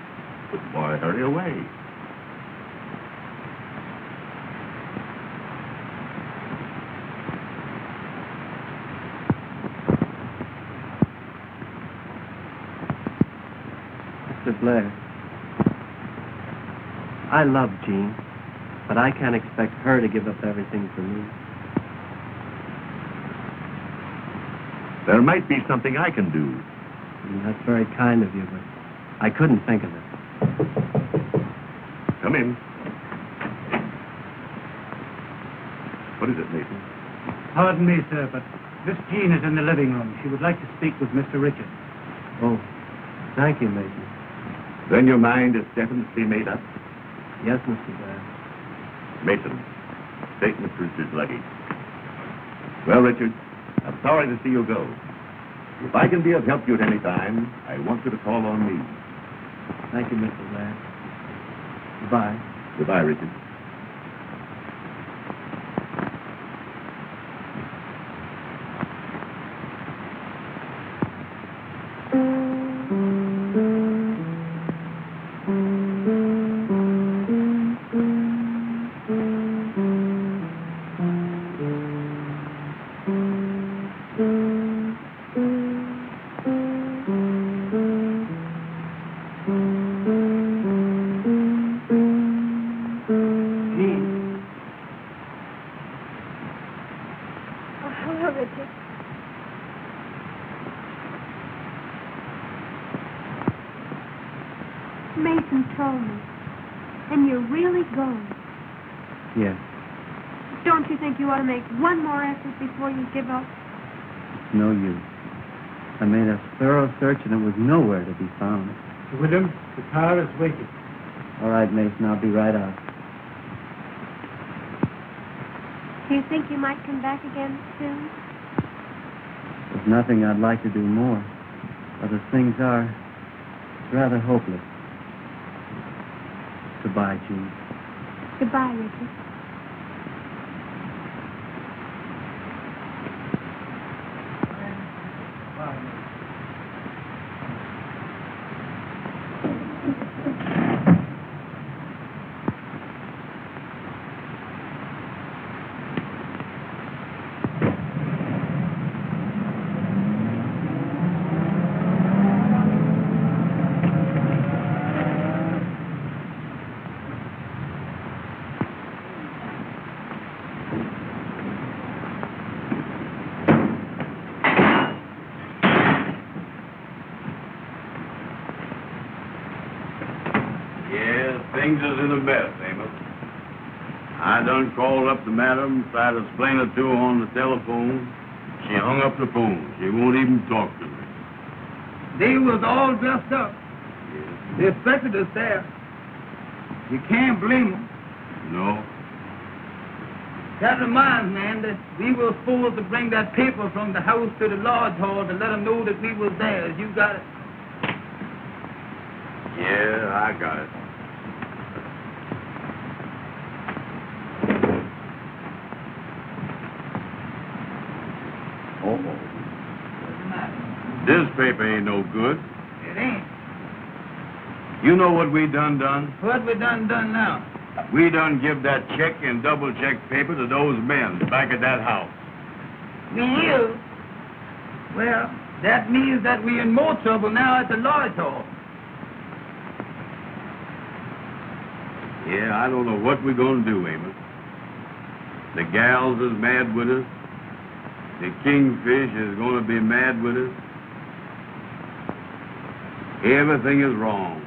But why hurry away? Mr. Blair, I love Jean, but I can't expect her to give up everything for me. There might be something I can do. That's very kind of you, but I couldn't think of it. Come in. What is it, Mason? Pardon me, sir, but Miss Jean is in the living room. She would like to speak with Mr. Richard. Oh, thank you, Mason. Then your mind is definitely made up? Yes, Mr. Blair. Mason, take Miss Richard's luggage. Well, Richard, I'm sorry to see you go. If I can be of help to you at any time, I want you to call on me. Thank you, Mr. Blair. Goodbye. Goodbye, Richard. Mason told me. And you're really going. Yes. Don't you think you ought to make one more effort before you give up? It's no use. I made a thorough search and it was nowhere to be found. William, the car is waiting. All right, Mason, I'll be right out. Do you think you might come back again soon? There's nothing I'd like to do more. But as things are, it's rather hopeless. Goodbye, Jean. Goodbye, Richard. Things is in a mess, Amos. I done called up the madam, tried to explain it to her on the telephone. She hung up the phone. She won't even talk to me. They was all dressed up. They expected us there. You can't blame them. No. That reminds me, Andy, we were supposed to bring that paper from the house to the lodge hall to let them know that we was there. You got it? Yeah, I got it. This paper ain't no good. It ain't. You know what we done? What we done now? We done give that check and double check paper to those men back at that house. We is? Well, that means that we in more trouble now at the lodge hall. Yeah, I don't know what we're gonna do, Amos. The gals is mad with us. The kingfish is gonna be mad with us. Everything is wrong.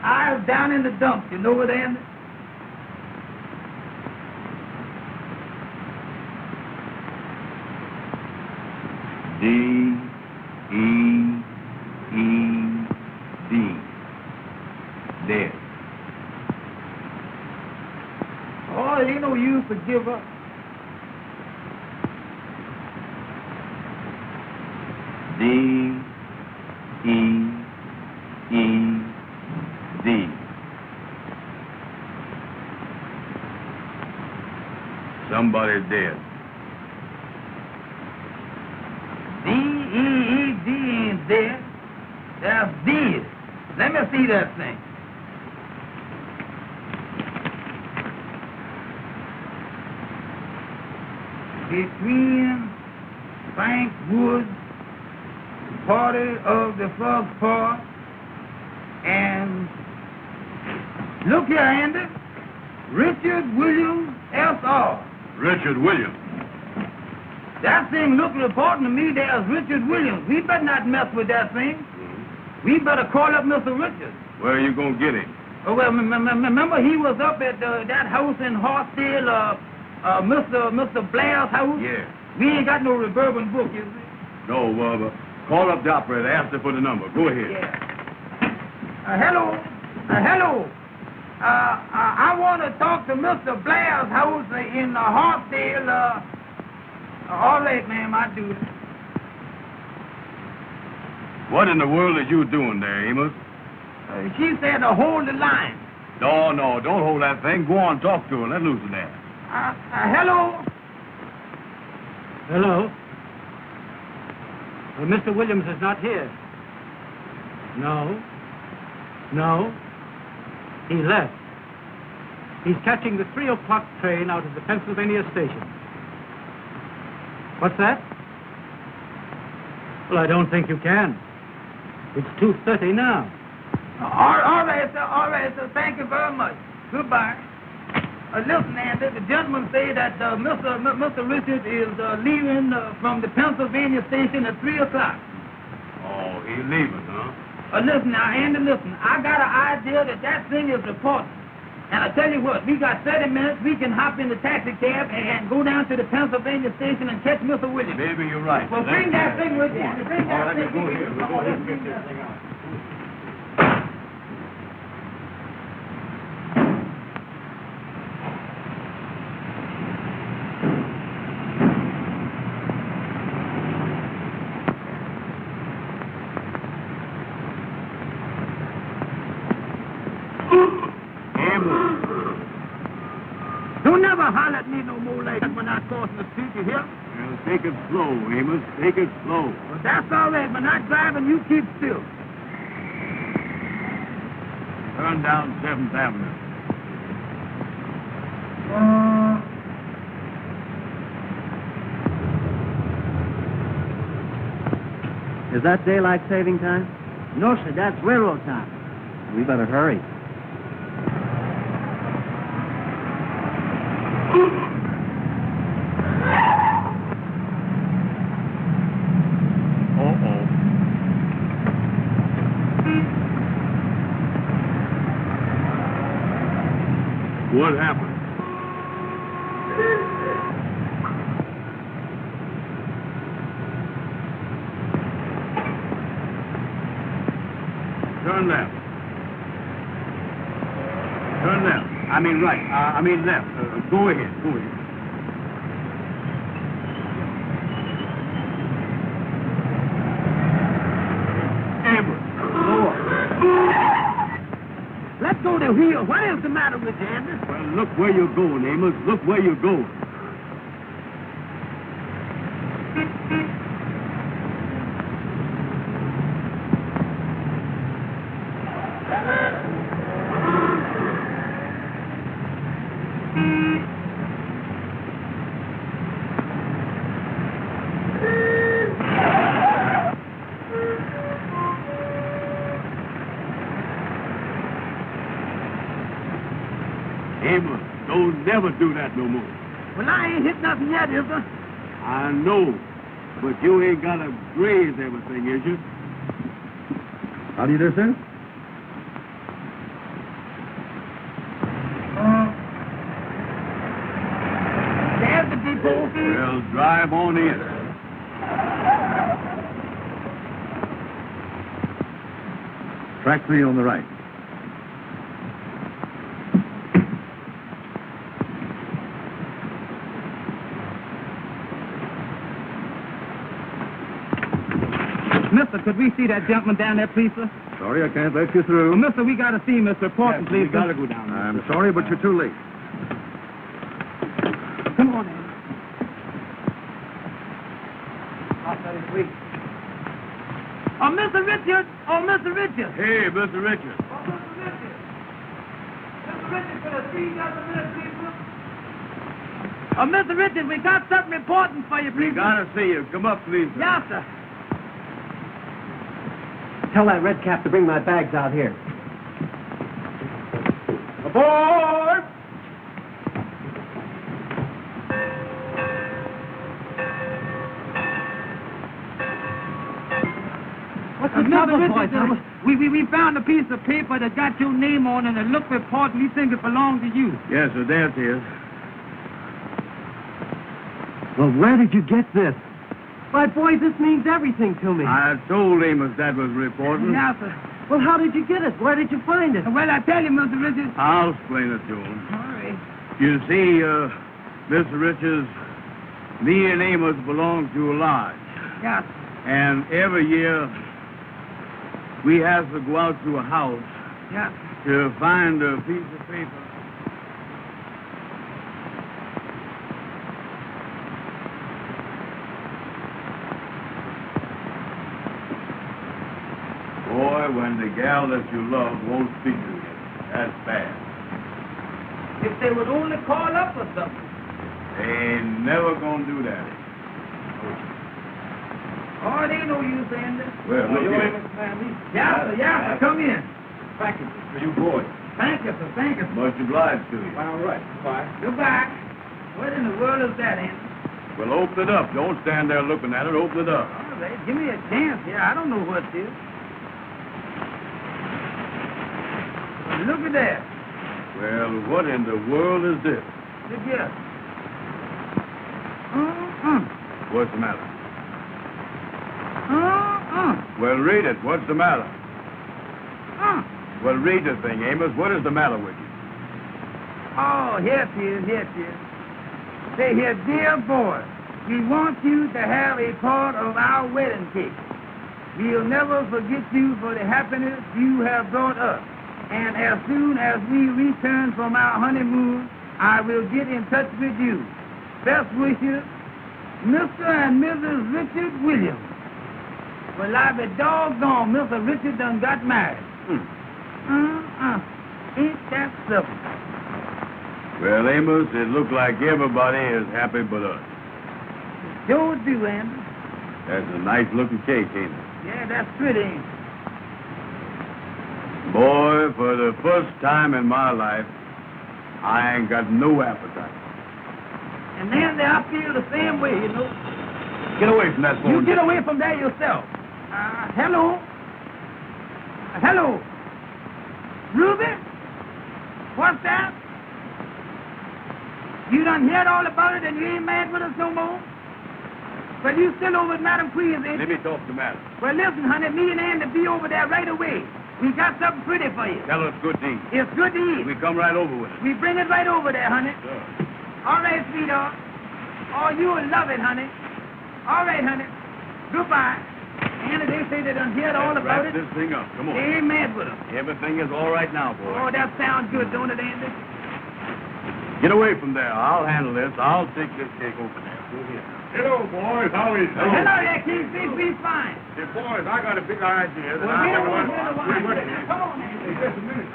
I was down in the dumps. You know where, Andy? D-E-E-D. Dead. Oh, it ain't no use to give up. D-E-E-D. Somebody's dead. D-E-E-D ain't dead. That's dead. Let me see that thing. Between Frank Woods, party of the first part, and look here, Andy, Richard Williams, S.R. Richard Williams. That thing looked reporting to me there's Richard Williams. We better not mess with that thing. We better call up Mr. Richards. Where are you going to get him? Oh, well, remember he was up at that house in Hartsdale, Mr. Blairs' house? Yeah. We ain't got no reverberant book, you see. No, call up the operator. Ask her for the number. Go ahead. Yeah. Hello. Hello. I want to talk to Mr. Blair's house in Hartsdale. All right, ma'am, I do. What in the world are you doing there, Amos? She said to hold the line. No, don't hold that thing. Go on, talk to her. Let loose of that. Hello. Hello? Well, Mr. Williams is not here. No. He left. He's catching the 3 o'clock train out of the Pennsylvania station. What's that? Well, I don't think you can. It's 2:30 now. All right, sir. Thank you very much. Goodbye. Listen, Andy, the gentleman said that Mr. Richards is leaving from the Pennsylvania station at 3 o'clock. Oh, he's leaving, huh? Listen now, Andy, listen. I got an idea that thing is important. And I tell you what, we got 30 minutes. We can hop in the taxi cab and go down to the Pennsylvania station and catch Mr. Williams. Maybe you're right. Well, bring that thing with you. Bring that thing with you. Let's get this thing out. Don't never holler at me no more like that when I cross the street, you hear? Well, take it slow, Amos. Take it slow. Well, that's all right. When I'm driving, you keep still. Turn down 7th Avenue. Is that daylight saving time? No, sir. That's railroad time. We better hurry. What happened? Turn left. Turn left. I mean right. I mean left. Go ahead. Go ahead. Amos, Lord. Let's go to wheel. What is the matter with you, Andy? Well, look where you're going, Amos. Look where you're going. Amos, don't never do that no more. Well, I ain't hit nothing yet, is there? I know, but you ain't got to graze everything, is you? How do you do, sir? We'll drive on in. Track 3 on the right. Mister, could we see that gentleman down there, please, sir? Sorry, I can't let you through. Well, mister, we got to see him, Mr. Important, please, We gotta go down. I'm sorry, but you're too late. Come on, Andy. I'll tell you, please. Oh, Mr. Richard! Oh, Mr. Richard! Hey, Mr. Richard. Oh, Mr. Richard! Mr. Richard, could I see you just a minute, please, sir? Oh, Mr. Richard, we got something important for you, please. We gotta see you. Come up, please. Yes, sir. Tell that red cap to bring my bags out here. Aboard! What's the trouble, boys? We found a piece of paper that got your name on it and it looked important. We think it belonged to you. Yes, sir, there it is. Well, where did you get this? Why, boys, this means everything to me. I told Amos that was reporting. Yes, sir. Well, how did you get it? Where did you find it? Well, I tell you, Mr. Richards. I'll explain it to him. All right. You see, Mr. Richards, me and Amos belong to a lodge. Yes. And every year, we have to go out to a house Yes. to find a piece of paper. Boy, when the gal that you love won't speak to you, that's bad. If they would only call up or something. They ain't never gonna do that. Oh, it ain't no use saying this. Well, look here. Yes, sir. Come in. Package for you boys. Thank you, sir. Thank you, sir. Much obliged to you. All right. Bye. Goodbye. What in the world is that, Andy? Well, open it up. Don't stand there looking at it. Open it up. All right. Give me a chance here. I don't know what it is. Well, look at that. Well, what in the world is this? Look here. What's the matter? Uh-uh. Well, read it. What's the matter? Well, read the thing, Amos. What is the matter with you? Oh, here it is. Here it is. Say here, dear boy, we want you to have a part of our wedding cake. We'll never forget you for the happiness you have brought us. And as soon as we return from our honeymoon, I will get in touch with you. Best wishes, Mr. and Mrs. Richard Williams. Well, I be doggone, Mr. Richard done got married. Ain't that something? Well, Amos, it looks like everybody is happy but us. Sure do, Andy. That's a nice-looking cake, ain't it? Yeah, that's pretty, ain't it? Boy, for the first time in my life, I ain't got no appetite. And Andy, I feel the same way, you know. Get away from that phone. You get away from there yourself. Hello? Hello? Ruben? What's that? You done heard all about it and you ain't mad with us no more? Well, you still over at Madam Queen's, ain't you? Let me talk to Madam. Well, listen, honey, me and Andy be over there right away. We got something pretty for you. Tell us good to eat. It's good to eat. We come right over with it. We bring it right over there, honey. Sure. All right, sweetheart. Oh, you'll love it, honey. All right, honey. Goodbye. Andy, they say they done heard all about Wrap it. this thing up. Come on. They ain't mad with us. Everything is all right now, boy. Oh, that sounds good, don't it, Andy? Get away from there. I'll handle this. I'll take this cake over there. Go here. Hello, boys. How is it? Hello there, King. We fine. Hey, boys, I got a big idea that Well, I we don't want want to to... Come on, Andy. Hey, just a minute.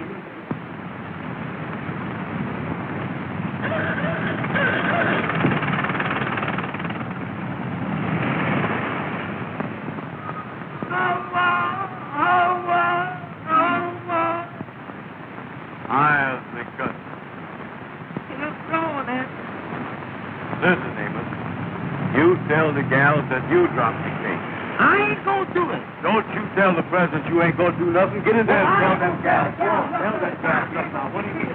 I'll think good. Listen, Amos. You tell the gals that you dropped the cake. I ain't gonna do it. Don't you tell the president you ain't gonna do nothing. Get in there and tell them gals. Tell them gals. Now, what do you mean?